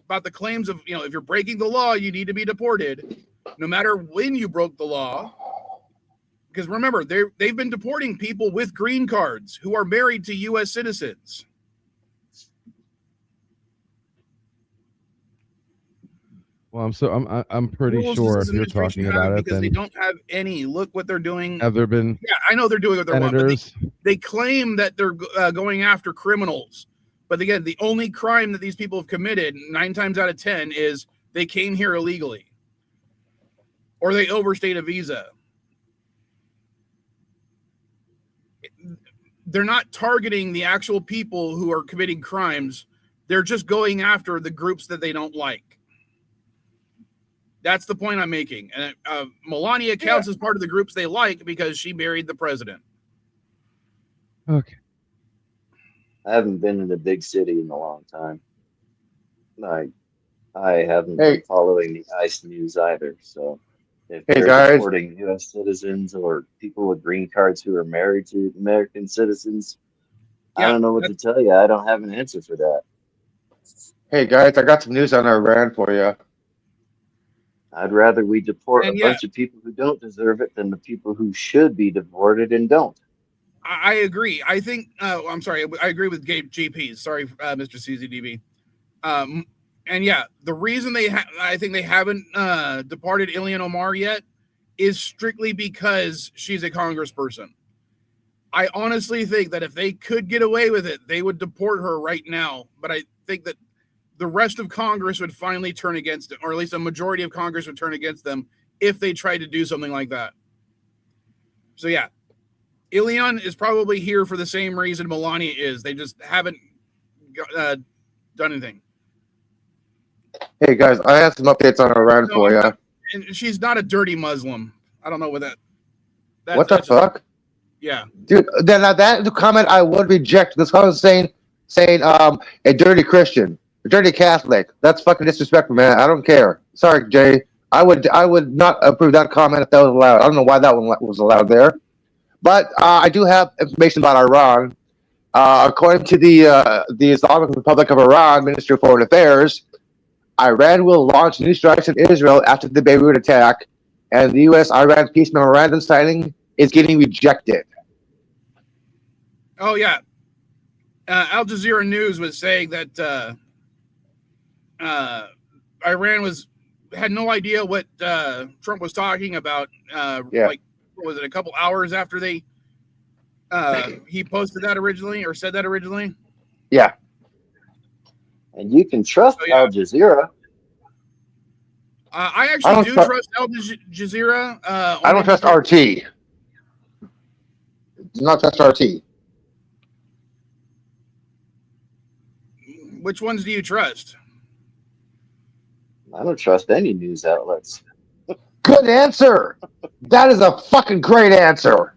Speaker 1: about the claims of, if you're breaking the law, you need to be deported, no matter when you broke the law. Because remember, they've been deporting people with green cards who are married to U.S. citizens.
Speaker 2: Well, I'm pretty
Speaker 1: Rules
Speaker 2: sure
Speaker 1: does
Speaker 2: if you're
Speaker 1: this administration
Speaker 2: talking
Speaker 1: have
Speaker 2: about it,
Speaker 1: because they
Speaker 2: then
Speaker 1: don't have any. Look what they're doing.
Speaker 2: have there been
Speaker 1: Yeah, I know they're doing what they want, but
Speaker 2: senators?
Speaker 1: they claim that they're going after criminals. But again, the only crime that these people have committed 9 times out of 10 is they came here illegally or they overstayed a visa. They're not targeting the actual people who are committing crimes. They're just going after the groups that they don't like. That's the point I'm making. And Melania counts as part of the groups they like because she married the president.
Speaker 2: Okay.
Speaker 4: I haven't been in a big city in a long time. I haven't
Speaker 3: Hey.
Speaker 4: been following the ICE news either. So if
Speaker 3: Hey,
Speaker 4: they're
Speaker 3: guys.
Speaker 4: deporting U.S. citizens or people with green cards who are married to American citizens, I
Speaker 1: Yeah,
Speaker 4: don't know what to tell you. I don't have an answer for that.
Speaker 3: Hey guys, I got some news on Iran for you.
Speaker 4: I'd rather we deport
Speaker 1: And
Speaker 4: a
Speaker 1: yeah.
Speaker 4: bunch of people who don't deserve it than the people who should be deported and don't.
Speaker 1: I agree. I think, I'm sorry, I agree with JP. Sorry, Mr. CZDB. And yeah, the reason I think they haven't departed Ilhan Omar yet is strictly because she's a congressperson. I honestly think that if they could get away with it, they would deport her right now. But I think that the rest of Congress would finally turn against it, or at least a majority of Congress would turn against them if they tried to do something like that. So yeah, Ilhan is probably here for the same reason Melania is. They just haven't done anything.
Speaker 3: Hey guys, I have some updates on Iran
Speaker 1: No,
Speaker 3: for you.
Speaker 1: And she's not a dirty Muslim. I don't know what that.
Speaker 3: What the
Speaker 1: that's
Speaker 3: fuck?
Speaker 1: Yeah.
Speaker 3: Dude, then that comment I would reject. This comment saying a dirty Christian, a dirty Catholic. That's fucking disrespectful, man. I don't care. Sorry, Jay. I would not approve that comment if that was allowed. I don't know why that one was allowed there, but I do have information about Iran. According to the Islamic Republic of Iran Ministry of Foreign Affairs, Iran will launch new strikes in Israel after the Beirut attack, and the U.S.-Iran peace memorandum signing is getting rejected.
Speaker 1: Oh yeah. Al Jazeera News was saying that Iran had no idea what Trump was talking about. Like, what was it, a couple hours after he posted that originally or said that originally?
Speaker 3: Yeah.
Speaker 4: And you can trust
Speaker 1: Oh, yeah.
Speaker 4: Al Jazeera.
Speaker 1: I actually
Speaker 3: don't
Speaker 1: do
Speaker 3: tru-
Speaker 1: trust Al Jazeera.
Speaker 3: I don't trust RT. Do not trust RT.
Speaker 1: Which ones do you trust?
Speaker 4: I don't trust any news outlets.
Speaker 3: Good answer. That is a fucking great answer.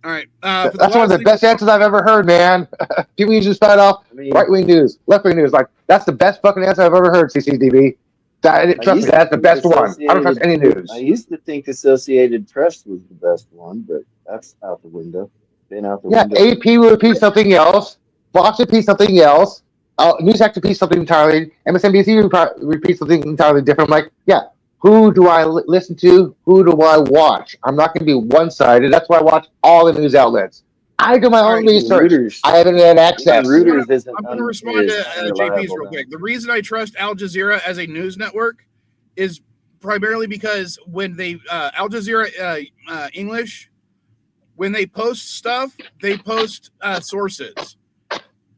Speaker 1: All right.
Speaker 3: That's one of the best answers I've ever heard, man. People usually start off
Speaker 4: I mean,
Speaker 3: right-wing news, left-wing news. Like, that's the best fucking answer I've ever heard, CCDB. Trust me, that's the best one. I don't trust any news.
Speaker 4: I used to think Associated Press was the best one, but that's out the window. been out the
Speaker 3: Yeah,
Speaker 4: window.
Speaker 3: AP will repeat something else. Fox will repeat something else. Newsmax repeats something entirely. MSNBC repeats something entirely different. I'm like, yeah, who do I listen to? Who do I watch? I'm not going to be one-sided. That's why I watch all the news outlets. I do my
Speaker 1: All
Speaker 3: own
Speaker 1: right,
Speaker 3: research.
Speaker 4: Reuters.
Speaker 3: I have internet access.
Speaker 4: Reuters isn't
Speaker 1: I'm going to respond
Speaker 4: is
Speaker 1: to JP's real quick. The reason I trust Al Jazeera as a news network is primarily because when they Al Jazeera English, when they post stuff, they post sources,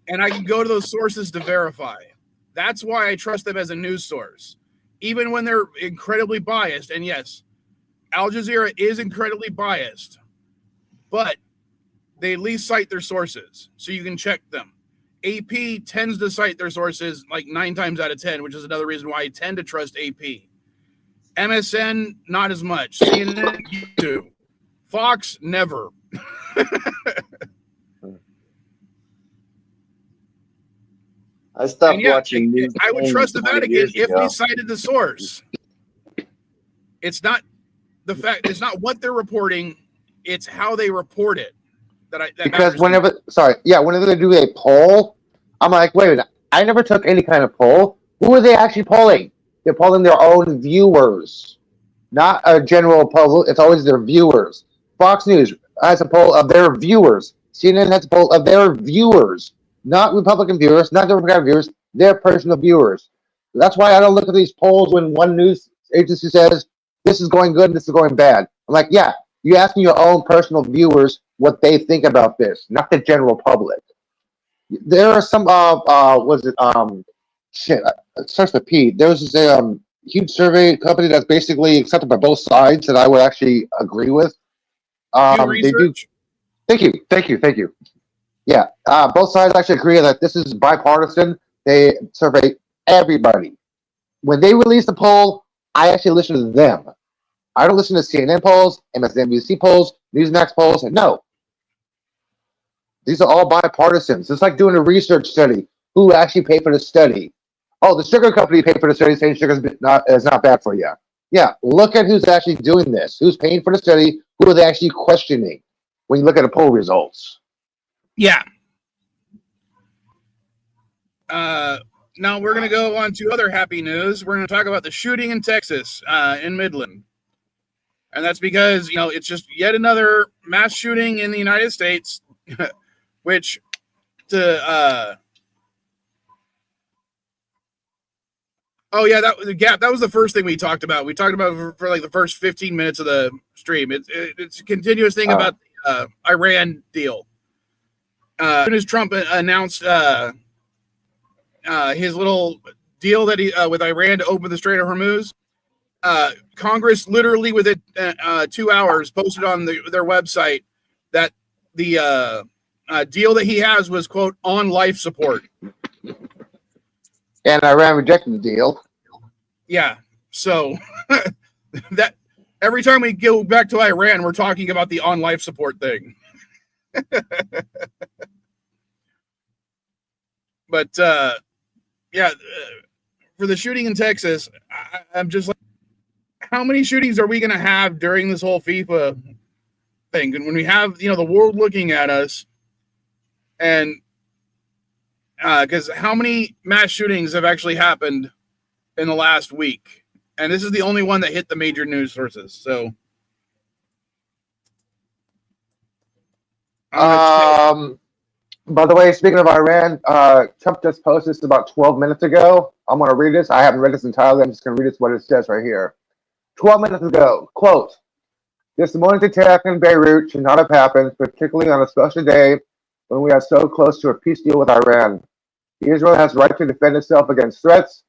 Speaker 1: and I can go to those sources to verify. That's why I trust them as a news source, even when they're incredibly biased. And yes, Al Jazeera is incredibly biased, but they at least cite their sources, so you can check them. AP tends to cite their sources like 9 times out of 10, which is another reason why I tend to trust AP. MSN, not as much. CNN, you do. Fox, never.
Speaker 4: I stopped
Speaker 1: Yeah,
Speaker 4: watching news.
Speaker 1: I would trust the
Speaker 4: 20
Speaker 1: Vatican
Speaker 4: years
Speaker 1: if
Speaker 4: ago.
Speaker 1: they cited the source. It's not the fact. It's not what they're reporting. It's how they report it. That
Speaker 3: Because
Speaker 1: matters.
Speaker 3: whenever they do a poll, I'm like, wait a minute, I never took any kind of poll. Who are they actually polling? They're polling their own viewers, not a general poll. It's always their viewers. Fox News has a poll of their viewers. CNN has a poll of their viewers, not Republican viewers, not Democratic viewers, their personal viewers. That's why I don't look at these polls when one news agency says this is going good and this is going bad. I'm like, yeah, you're asking your own personal viewers what they think about this, not the general public. There are some it starts with P. There was this huge survey company that's basically accepted by both sides that I would actually agree with. They do. Thank you. Yeah, both sides actually agree that this is bipartisan. They survey everybody. When they release the poll, I actually listen to them. I don't listen to CNN polls, MSNBC polls, Newsmax polls. No. These are all bipartisans. It's like doing a research study. Who actually paid for the study? Oh, the sugar company paid for the study saying sugar is not bad for you. Yeah, look at who's actually doing this. Who's paying for the study? Who are they actually questioning when you look at the poll results?
Speaker 1: Yeah. Now we're going to go on to other happy news. We're going to talk about the shooting in Texas, in Midland. And that's because, it's just yet another mass shooting in the United States, which that was the first thing we talked about. We talked about for like the first 15 minutes of the stream. It's a continuous thing about the Iran deal. As soon as Trump announced his little deal that he with Iran to open the Strait of Hormuz, Congress literally within 2 hours posted on their website that the deal that he has was, quote, on life support.
Speaker 3: And Iran rejected the deal.
Speaker 1: Yeah. So that every time we go back to Iran, we're talking about the on life support thing. But for the shooting in Texas, I'm just like, how many shootings are we going to have during this whole FIFA thing? And when we have, the world looking at us, and because how many mass shootings have actually happened in the last week? And this is the only one that hit the major news sources. So,
Speaker 3: by the way, speaking of Iran, Trump just posted this about 12 minutes ago. I'm going to read this. I haven't read this entirely. I'm just going to read this what it says right here. 12 minutes ago, quote, "This morning's attack in Beirut should not have happened, particularly on a special day when we are so close to a peace deal with Iran. Israel has the right to defend itself against threats,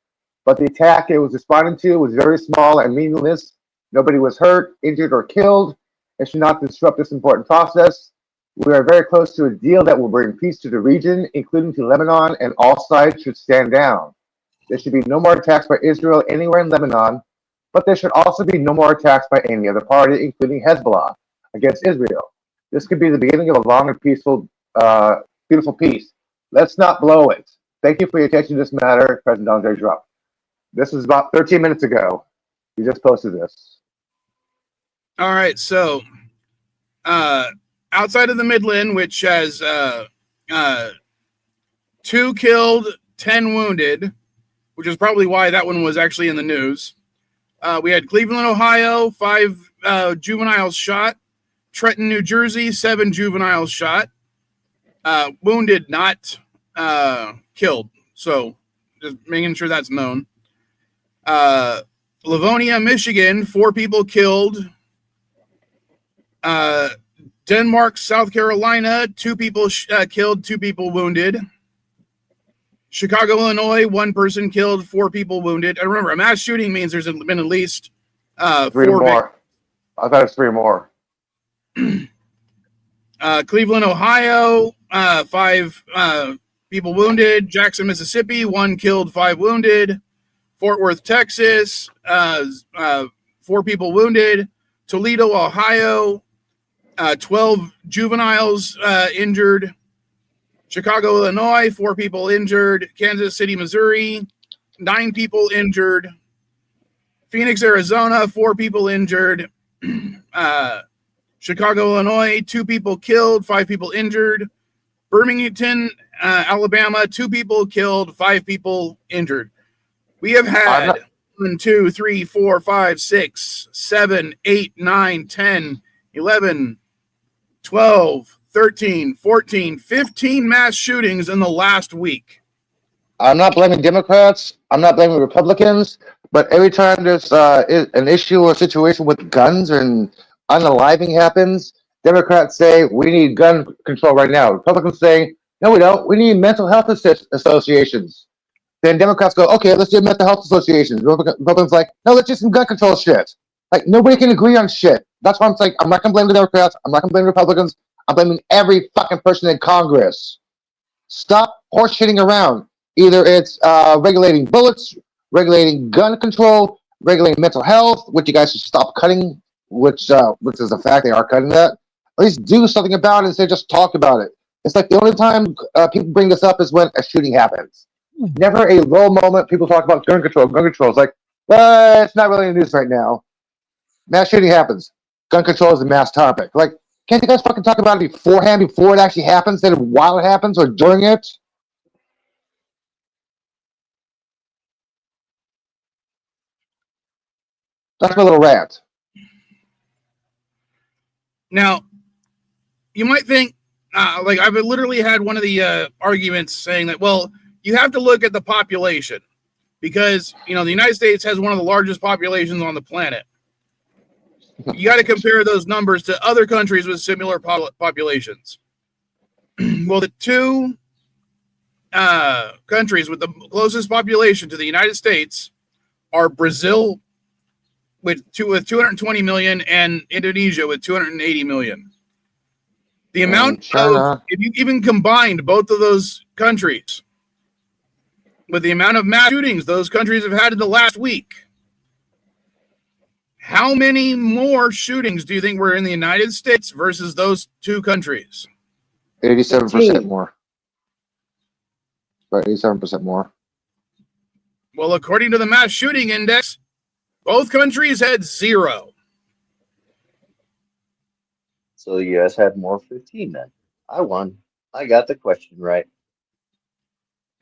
Speaker 3: but the attack it was responding to was very small and meaningless. Nobody was hurt, injured, or killed. It should not disrupt this important process. We are very close to a deal that will bring peace to the region, including to Lebanon, and all sides should stand down. There should be no more attacks by Israel anywhere in Lebanon, but there should also be no more attacks by any other party, including Hezbollah, against Israel. This could be the beginning of a long and peaceful, beautiful peace. Let's not blow it. Thank you for your attention to this matter, President Donald J. Trump." This was about 13 minutes ago. He just posted this.
Speaker 1: All right. So, outside of the Midland, which has 2 killed, 10 wounded, which is probably why that one was actually in the news. We had Cleveland, Ohio, 5 juveniles shot. Trenton, New Jersey, 7 juveniles shot. Wounded, not killed. So just making sure that's known. Livonia, Michigan, 4 people killed. Denmark, South Carolina, 2 people killed, 2 people wounded. Chicago, Illinois, 1 person killed, 4 people wounded. And remember, a mass shooting means there's been at least
Speaker 3: 3
Speaker 1: 4
Speaker 3: more. I thought it was 3 more.
Speaker 1: Cleveland, Ohio, 5 people wounded. Jackson, Mississippi, 1 killed, 5 wounded. Fort Worth, Texas, 4 people wounded. Toledo, Ohio, 12 juveniles injured. Chicago, Illinois, 4 people injured. Kansas City, Missouri, 9 people injured. Phoenix, Arizona, 4 people injured. Chicago, Illinois, 2 people killed, 5 people injured. Birmingham, Alabama, 2 people killed, 5 people injured. We have had 1, 2, 3, 4, 5, 6, 7, 8, 9, 10, 11, 12, 13, 14, 15 mass shootings in the last week.
Speaker 3: I'm not blaming Democrats. I'm not blaming Republicans. But every time there's an issue or situation with guns and unaliving happens, Democrats say we need gun control right now. Republicans say, no, we don't. We need mental health associations. Then Democrats go, okay, let's do mental health associations. Republicans like, no, let's do some gun control shit. Like, nobody can agree on shit. That's why I'm like, I'm not going to blame the Democrats. I'm not going to blame Republicans. I'm blaming every fucking person in Congress. Stop horseshitting around. Either it's regulating bullets, regulating gun control, regulating mental health, which you guys should stop cutting, which is a fact, they are cutting that. At least do something about it instead of just talk about it. It's like the only time people bring this up is when a shooting happens. Never a low moment people talk about gun control. Gun control is like, well, it's not really in the news right now. Mass shooting happens. Gun control is a mass topic. Like, can't you guys fucking talk about it beforehand, before it actually happens, instead of while it happens or during it? That's my little rant.
Speaker 1: Now, you might think, like I've literally had one of the arguments saying that, well, you have to look at the population because, you know, the United States has one of the largest populations on the planet. You got to compare those numbers to other countries with similar populations. Well, the 2 countries with the closest population to the United States are Brazil with 220 million and Indonesia with 280 million. The amount of, if you even combined both of those countries with the amount of mass shootings those countries have had in the last week, how many more shootings do you think were in the United States versus those 2 countries?
Speaker 3: 87% more. Right, 87% more.
Speaker 1: Well, according to the mass shooting index, both countries had 0.
Speaker 4: So the U.S. had more 15 then. I won. I got the question right.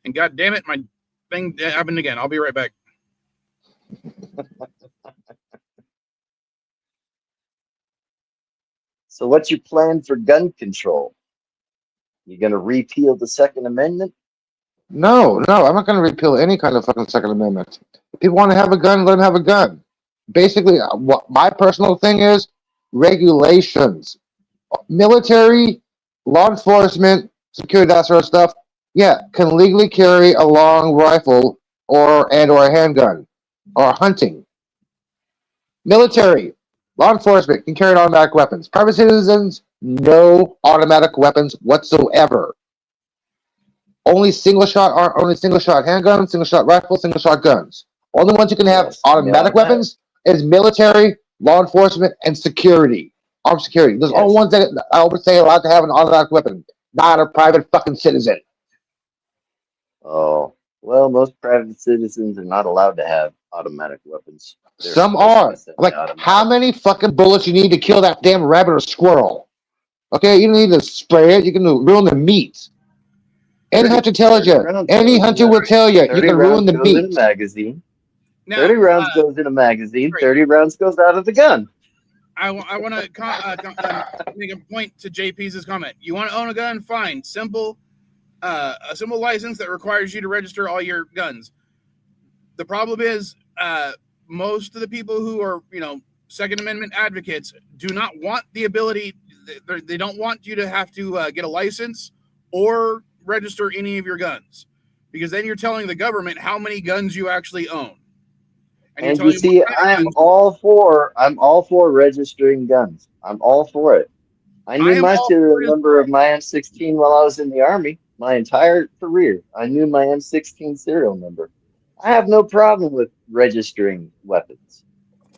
Speaker 1: And God damn it, my thing happened again. I'll be right back.
Speaker 4: So what's your plan for gun control? You going to repeal the Second Amendment?
Speaker 3: No, I'm not going to repeal any kind of fucking Second Amendment. If people want to have a gun, let them have a gun. Basically, what my personal thing is, regulations. Military, law enforcement, security, that sort of stuff, yeah, can legally carry a long rifle or a handgun or hunting. Military, law enforcement can carry automatic weapons. Private citizens, no automatic weapons whatsoever. Only single shot handguns, single shot rifles, single shot guns. Only ones you can have automatic weapons is military, law enforcement, and security. Armed security. Those are all ones that I would say allowed to have an automatic weapon, not a private fucking citizen.
Speaker 4: Oh, well, most private citizens are not allowed to have automatic weapons.
Speaker 3: Some are. Like, how many fucking bullets you need to kill that damn rabbit or squirrel? Okay, you don't need to spray it. You can ruin the meat. Any hunter tells you. Any hunter will tell you. You
Speaker 4: 30
Speaker 3: can ruin
Speaker 4: rounds
Speaker 3: the
Speaker 4: goes in a
Speaker 3: meat.
Speaker 4: magazine.
Speaker 1: Now,
Speaker 4: 30 rounds goes in a magazine.
Speaker 1: right.
Speaker 4: 30 rounds goes out of the gun.
Speaker 1: I want to make a point to JP's comment. You want to own a gun? Fine. A simple license that requires you to register all your guns. The problem is, most of the people who are, Second Amendment advocates do not want the ability. They don't want you to have to get a license or register any of your guns, because then you're telling the government how many guns you actually own.
Speaker 4: And you see, I'm all for registering guns. I'm all for it. I knew my serial number of my M16 while I was in the Army. My entire career, I knew my M16 serial number. I have no problem with registering weapons.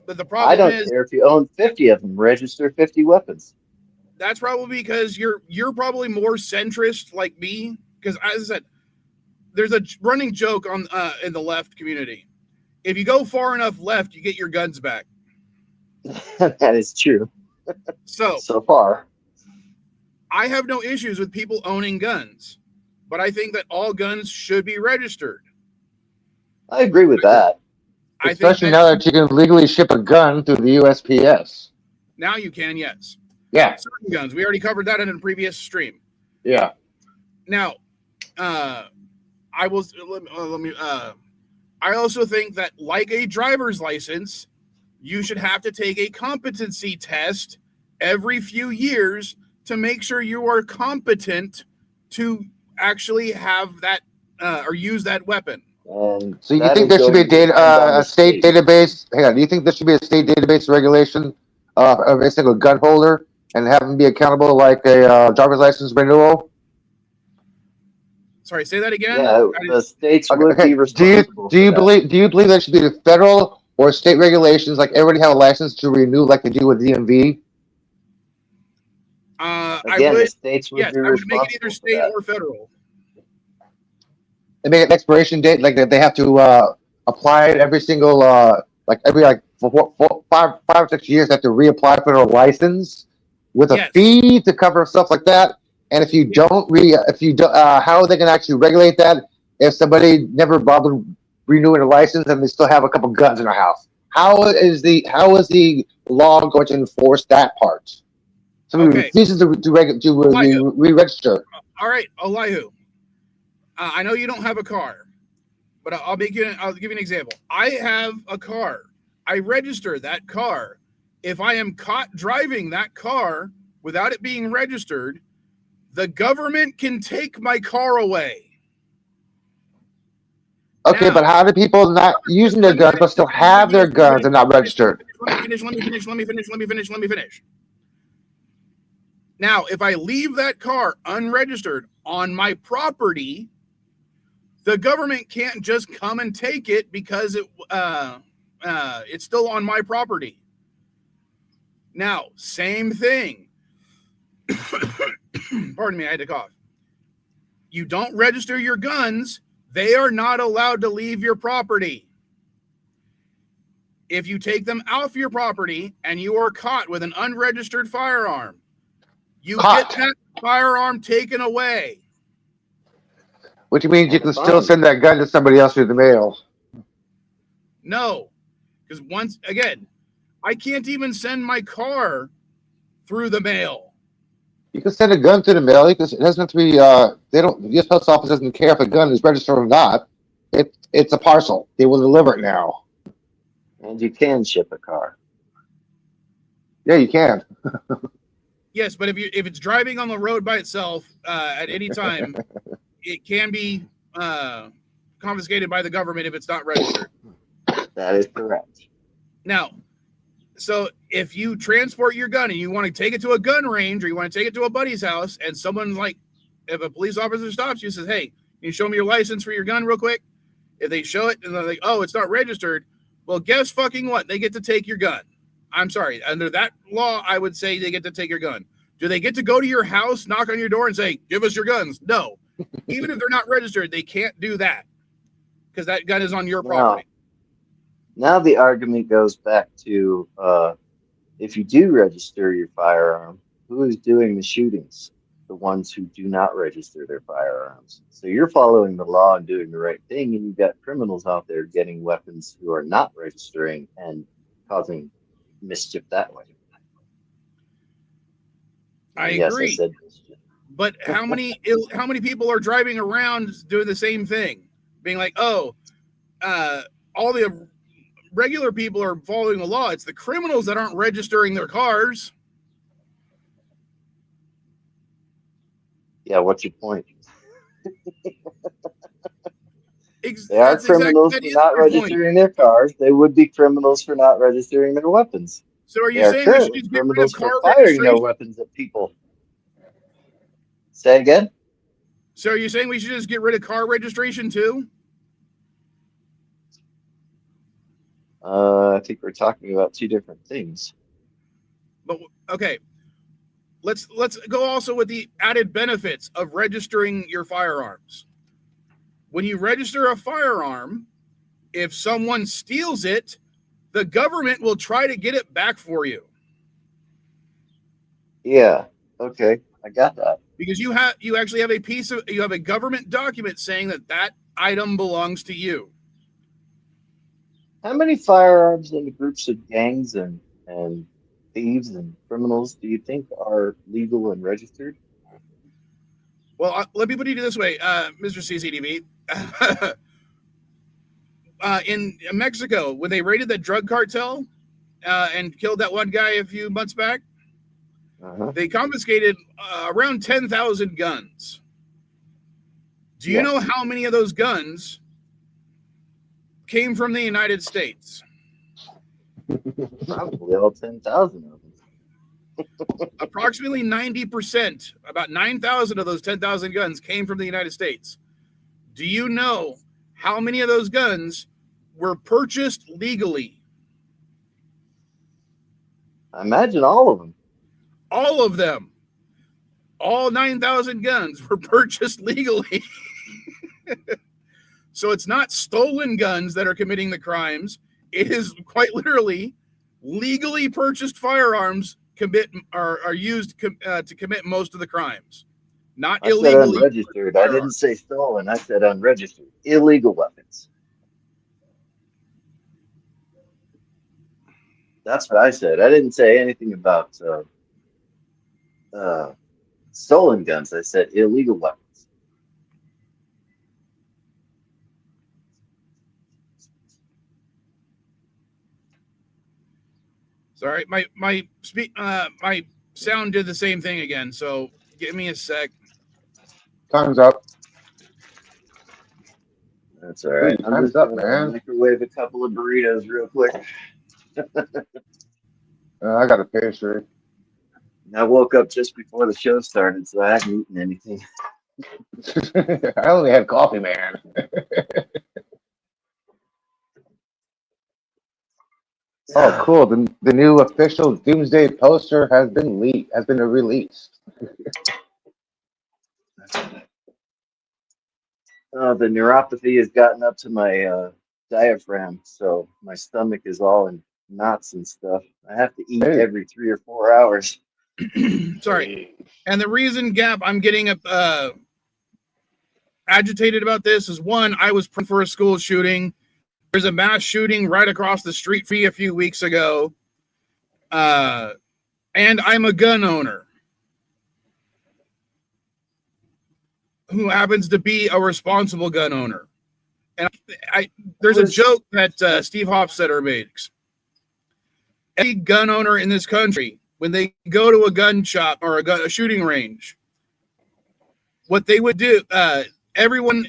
Speaker 1: But the problem
Speaker 4: I don't care if you own 50 of them. Register 50 weapons.
Speaker 1: That's probably because you're probably more centrist like me. Because as I said, there's a running joke on in the left community. If you go far enough left, you get your guns back.
Speaker 4: That is true.
Speaker 1: So
Speaker 4: far,
Speaker 1: I have no issues with people owning guns, but I think that all guns should be registered.
Speaker 4: I agree with that.
Speaker 3: Especially now that you can legally ship a gun through the USPS.
Speaker 1: Now you can, yes.
Speaker 3: Yeah.
Speaker 1: Certain guns. We already covered that in a previous stream.
Speaker 3: Yeah.
Speaker 1: Now, I also think that, like a driver's license, you should have to take a competency test every few years to make sure you are competent to actually have that or use that weapon.
Speaker 4: And
Speaker 3: so you think there should be a state database? Hang on. Do you think there should be a state database regulation of every single gun holder and have them be accountable like a driver's license renewal?
Speaker 1: Sorry, say that again.
Speaker 4: Yeah, the states would be responsible.
Speaker 3: Do you believe there should be the federal or state regulations like everybody have a license to renew like they do with DMV?
Speaker 4: Again, the states would be
Speaker 1: I would make it either
Speaker 4: responsible
Speaker 1: state or federal.
Speaker 3: They make an expiration date, like they have to apply it every single every 5 or 6 years. They have to reapply for their license with a fee to cover stuff like that. And if you don't how are they going to actually regulate that if somebody never bothered renewing a license and they still have a couple guns in their house? How is the law going to enforce that part? Somebody refuses to re-register.
Speaker 1: All right, Elihu. I know you don't have a car, but I'll give you an example. I have a car. I register that car. If I am caught driving that car without it being registered, the government can take my car away.
Speaker 3: Okay, but how do people not using their guns but still have their guns and not registered?
Speaker 1: Let me finish. Now, if I leave that car unregistered on my property, the government can't just come and take it because it's still on my property. Now, same thing. Pardon me, I had to cough. You don't register your guns, they are not allowed to leave your property. If you take them off your property and you are caught with an unregistered firearm, you get that firearm taken away.
Speaker 3: Which means you can still send that gun to somebody else through the mail.
Speaker 1: No, because once again, I can't even send my car through the mail.
Speaker 3: You can send a gun through the mail. It doesn't have to be. The U.S. Post Office doesn't care if a gun is registered or not. It's a parcel. They will deliver it now.
Speaker 4: And you can ship a car.
Speaker 3: Yeah, you can.
Speaker 1: Yes, but if it's driving on the road by itself at any time, it can be confiscated by the government if it's not registered.
Speaker 4: That is correct.
Speaker 1: Now, so if you transport your gun and you want to take it to a gun range or you want to take it to a buddy's house and someone's like, if a police officer stops you and says, hey, can you show me your license for your gun real quick? If they show it and they're like, oh, it's not registered, well, guess fucking what? They get to take your gun. I'm sorry. Under that law, I would say they get to take your gun. Do they get to go to your house, knock on your door and say, give us your guns? No. Even if they're not registered, they can't do that because that gun is on your property.
Speaker 4: Now the argument goes back to if you do register your firearm, who is doing the shootings? The ones who do not register their firearms. So you're following the law and doing the right thing, and you've got criminals out there getting weapons who are not registering and causing mischief that way.
Speaker 1: I
Speaker 4: And yes,
Speaker 1: agree.
Speaker 4: I said mischief.
Speaker 1: But how many people are driving around doing the same thing, being like, "Oh, all the regular people are following the law. It's the criminals that aren't registering their cars."
Speaker 4: Yeah, what's your point? They are
Speaker 1: That's exactly
Speaker 4: criminals
Speaker 1: that
Speaker 4: for
Speaker 1: is
Speaker 4: not
Speaker 1: my point.
Speaker 4: registering their cars. They would be criminals for not registering their weapons.
Speaker 1: So are
Speaker 4: They
Speaker 1: you
Speaker 4: are
Speaker 1: saying we should
Speaker 4: currently
Speaker 1: just get rid of
Speaker 4: criminals
Speaker 1: car
Speaker 4: for firing their
Speaker 1: registration?
Speaker 4: weapons at people. Say again?
Speaker 1: So are you saying we should just get rid of car registration too?
Speaker 4: I think we're talking about two different things.
Speaker 1: But okay, let's go also with the added benefits of registering your firearms. When you register a firearm, if someone steals it, the government will try to get it back for you.
Speaker 4: Yeah. Okay. I got that.
Speaker 1: Because you actually have a government document saying that item belongs to you.
Speaker 4: How many firearms in the groups of gangs and thieves and criminals do you think are legal and registered?
Speaker 1: Well, let me put it this way, Mr. CCTV. In Mexico, when they raided that drug cartel and killed that one guy a few months back, they confiscated around 10,000 guns. Do you know how many of those guns came from the United States?
Speaker 4: Probably all 10,000 of them.
Speaker 1: Approximately 90%, about 9,000 of those 10,000 guns came from the United States. Do you know how many of those guns were purchased legally?
Speaker 4: I imagine all of them.
Speaker 1: All of them. All 9,000 guns were purchased legally. So it's not stolen guns that are committing the crimes. It is quite literally legally purchased firearms are used to commit most of the crimes. Not illegally.
Speaker 4: I said unregistered. I didn't say stolen. I said unregistered. Illegal weapons. That's what I said. I didn't say anything about stolen guns. I said illegal weapons.
Speaker 1: Sorry, my sound did the same thing again. So give me a sec.
Speaker 3: Time's up.
Speaker 4: That's all right.
Speaker 3: Dude, time's up, man.
Speaker 4: Microwave a couple of burritos real quick.
Speaker 3: I got a pastry.
Speaker 4: I woke up just before the show started, so I haven't eaten anything.
Speaker 3: I only had coffee, man. Oh, cool! The new official Doomsday poster has been released.
Speaker 4: The neuropathy has gotten up to my diaphragm, so my stomach is all in knots and stuff. I have to eat every 3 or 4 hours.
Speaker 1: Sorry. And the reason, Gap, I'm getting agitated about this is, one, I was for a school shooting. There's a mass shooting right across the street from me a few weeks ago. And I'm a gun owner who happens to be a responsible gun owner. And there's a joke that Steve Hofstetter makes. Any gun owner in this country, when they go to a gun shop or a shooting range, what they would do, everyone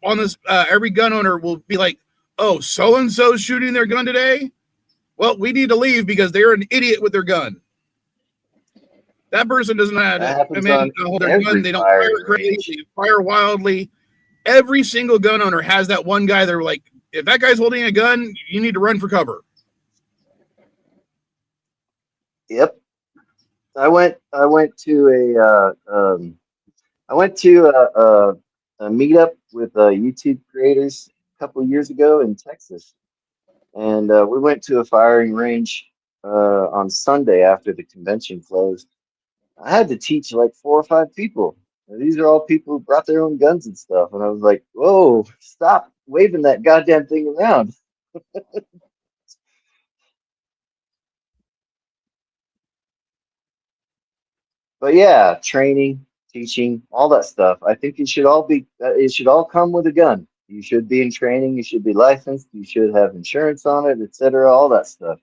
Speaker 1: every gun owner will be like, "Oh, so-and-so's shooting their gun today? Well, we need to leave because they're an idiot with their gun." That person doesn't have hold their gun. They don't fire correctly, they fire wildly. Every single gun owner has that one guy. They're like, if that guy's holding a gun, you need to run for cover.
Speaker 4: Yep. I went to a meetup with YouTube creators a couple of years ago in Texas, and we went to a firing range on Sunday after the convention closed. I had to teach like 4 or 5 people. And these are all people who brought their own guns and stuff. And I was like, whoa, stop waving that goddamn thing around. But yeah, training, teaching, all that stuff. I think it should all come with a gun. You should be in training, you should be licensed, you should have insurance on it, etc., all that stuff.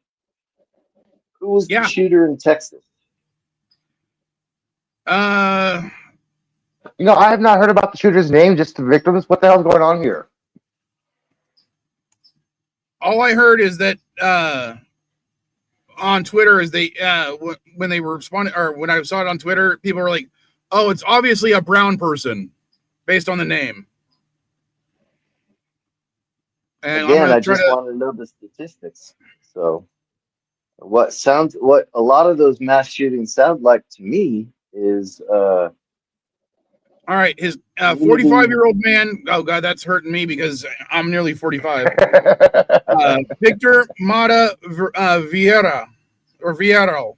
Speaker 4: Who was the
Speaker 1: Yeah.
Speaker 4: shooter in Texas?
Speaker 1: Uh,
Speaker 3: I have not heard about the shooter's name, just the victims. What the hell's going on here?
Speaker 1: all I heard is that on Twitter is they when they were responding, or when I saw it on Twitter, people were like, "Oh, it's obviously a brown person based on the name." And I'm
Speaker 4: Again,
Speaker 1: gonna
Speaker 4: I
Speaker 1: try
Speaker 4: just
Speaker 1: to.
Speaker 4: want to know the statistics. So, what a lot of those mass shootings sound like to me is
Speaker 1: All right, his 45-year-old man. Oh God, that's hurting me because I'm nearly 45. Victor Mata Vieira, or Villarreal,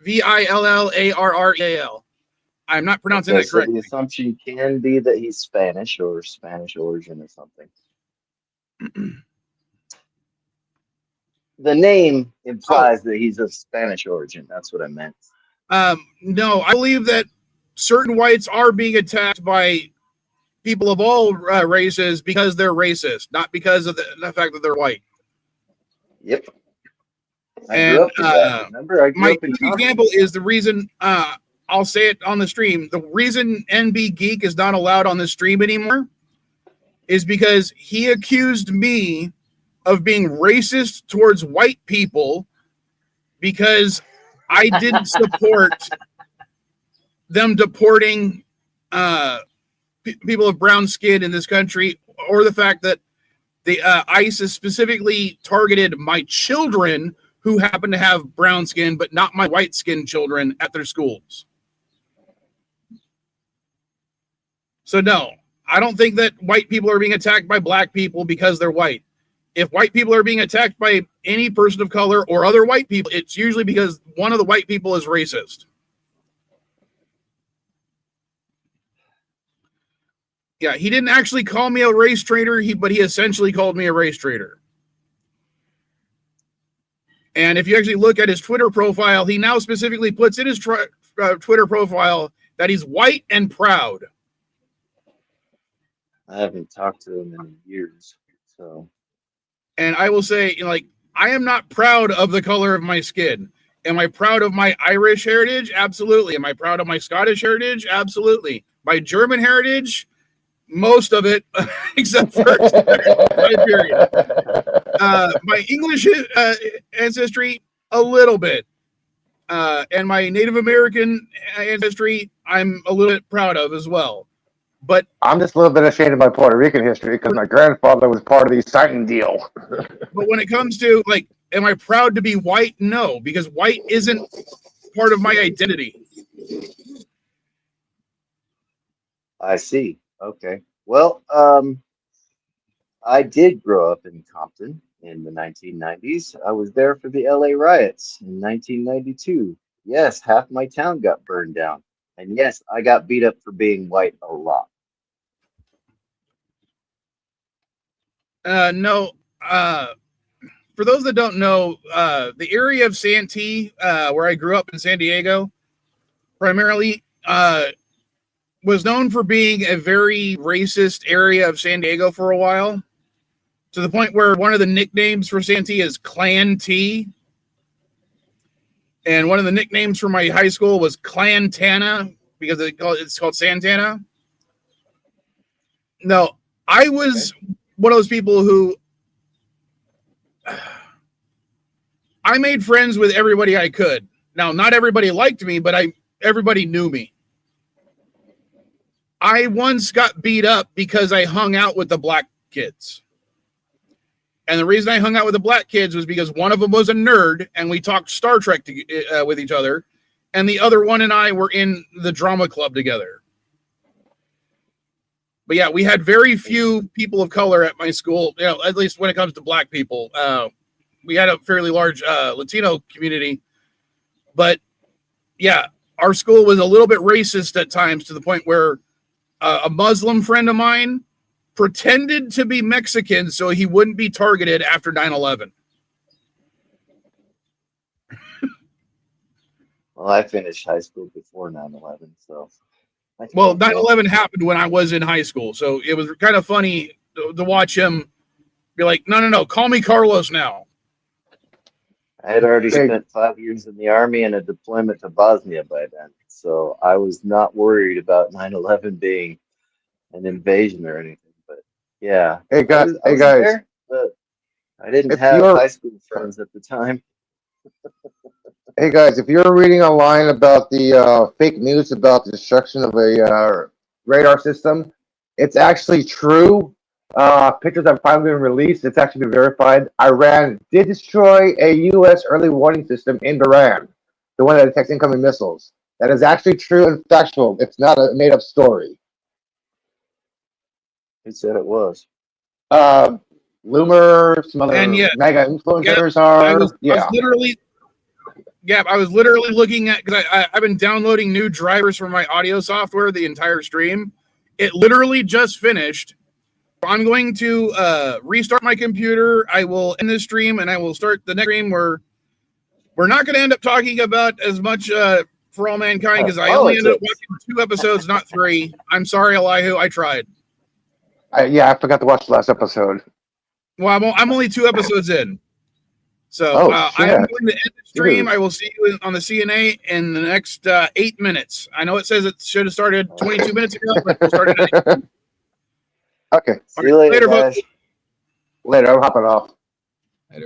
Speaker 1: Villarreal. I'm not pronouncing
Speaker 4: okay,
Speaker 1: that
Speaker 4: so
Speaker 1: correctly.
Speaker 4: the assumption can be that he's Spanish or Spanish origin or something. The name implies that he's of Spanish origin. That's what I meant.
Speaker 1: No, I believe that certain whites are being attacked by people of all races because they're racist, not because of the fact that they're white.
Speaker 4: Yep. I
Speaker 1: And
Speaker 4: grew up with that. Remember, I grew
Speaker 1: my
Speaker 4: up in Compton.
Speaker 1: example is the reason. I'll say it on the stream. The reason NB Geek is not allowed on the stream anymore is because he accused me of being racist towards white people because I didn't support them deporting people of brown skin in this country, or the fact that the ICE has specifically targeted my children who happen to have brown skin, but not my white skinned children at their schools. So no, I don't think that white people are being attacked by black people because they're white. If white people are being attacked by any person of color or other white people, it's usually because one of the white people is racist. Yeah, he didn't actually call me a race traitor, but he essentially called me a race traitor. And if you actually look at his Twitter profile, he now specifically puts in his Twitter profile that he's white and proud.
Speaker 4: I haven't talked to him in years, so.
Speaker 1: And I will say, I am not proud of the color of my skin. Am I proud of my Irish heritage? Absolutely. Am I proud of my Scottish heritage? Absolutely. My German heritage? Most of it, except for Siberia. My English ancestry, a little bit. And my Native American ancestry, I'm a little bit proud of as well. But
Speaker 3: I'm just a little bit ashamed of my Puerto Rican history because my grandfather was part of the signing deal.
Speaker 1: But when it comes to, am I proud to be white? No, because white isn't part of my identity.
Speaker 4: I see. Okay. Well, I did grow up in Compton in the 1990s. I was there for the LA riots in 1992. Yes, half my town got burned down. And yes, I got beat up for being white a lot.
Speaker 1: No. For those that don't know, the area of Santee, where I grew up in San Diego, primarily was known for being a very racist area of San Diego for a while, to the point where one of the nicknames for Santee is Clan T. And one of the nicknames for my high school was Clan Tana, because it's called Santana. No, I was one of those people who I made friends with everybody I could. Now, not everybody liked me, but everybody knew me. I once got beat up because I hung out with the black kids. And the reason I hung out with the black kids was because one of them was a nerd and we talked Star Trek with each other. And the other one and I were in the drama club together. But yeah, we had very few people of color at my school, at least when it comes to black people. We had a fairly large Latino community. But yeah, our school was a little bit racist at times, to the point where a Muslim friend of mine pretended to be Mexican so he wouldn't be targeted after 9/11.
Speaker 4: Well, I finished high school before 9/11, so.
Speaker 1: Well, 9/11 happened when I was in high school, so it was kind of funny to watch him be like, no, call me Carlos now.
Speaker 4: I had already spent 5 years in the Army and a deployment to Bosnia by then, so I was not worried about 9/11 being an invasion or anything. But yeah,
Speaker 3: Hey guys,
Speaker 4: I was
Speaker 3: guys.
Speaker 4: there, but I didn't
Speaker 3: If
Speaker 4: have
Speaker 3: you're-
Speaker 4: high school friends at the time.
Speaker 3: Hey guys, if you're reading online about the fake news about the destruction of a radar system, it's actually true. Pictures have finally been released. It's actually been verified. Iran did destroy a U.S. early warning system in Iran, the one that detects incoming missiles. That is actually true and factual. It's not a made-up story.
Speaker 4: Who said it was?
Speaker 3: Loomer, some other
Speaker 1: And yeah,
Speaker 3: mega influencers
Speaker 1: I
Speaker 3: are.
Speaker 1: was
Speaker 3: Yeah.
Speaker 1: I was literally looking at, because I've been downloading new drivers for my audio software the entire stream. It literally just finished. I'm going to restart my computer. I will end this stream and I will start the next stream where we're not going to end up talking about as much For All Mankind, because I only ended up watching 2 episodes, not 3. I'm sorry, Elihu. I tried.
Speaker 3: Yeah, I forgot to watch the last episode.
Speaker 1: Well, I'm only 2 episodes in. So
Speaker 3: Oh,
Speaker 1: I am
Speaker 3: shit.
Speaker 1: going to end the stream.
Speaker 3: Dude.
Speaker 1: I will see you on the CNA in the next 8 minutes. I know it says it should have started 22 minutes ago, but it started at 8.
Speaker 3: Okay,
Speaker 4: See you later,
Speaker 1: folks.
Speaker 4: guys.
Speaker 3: later. I'm hopping off.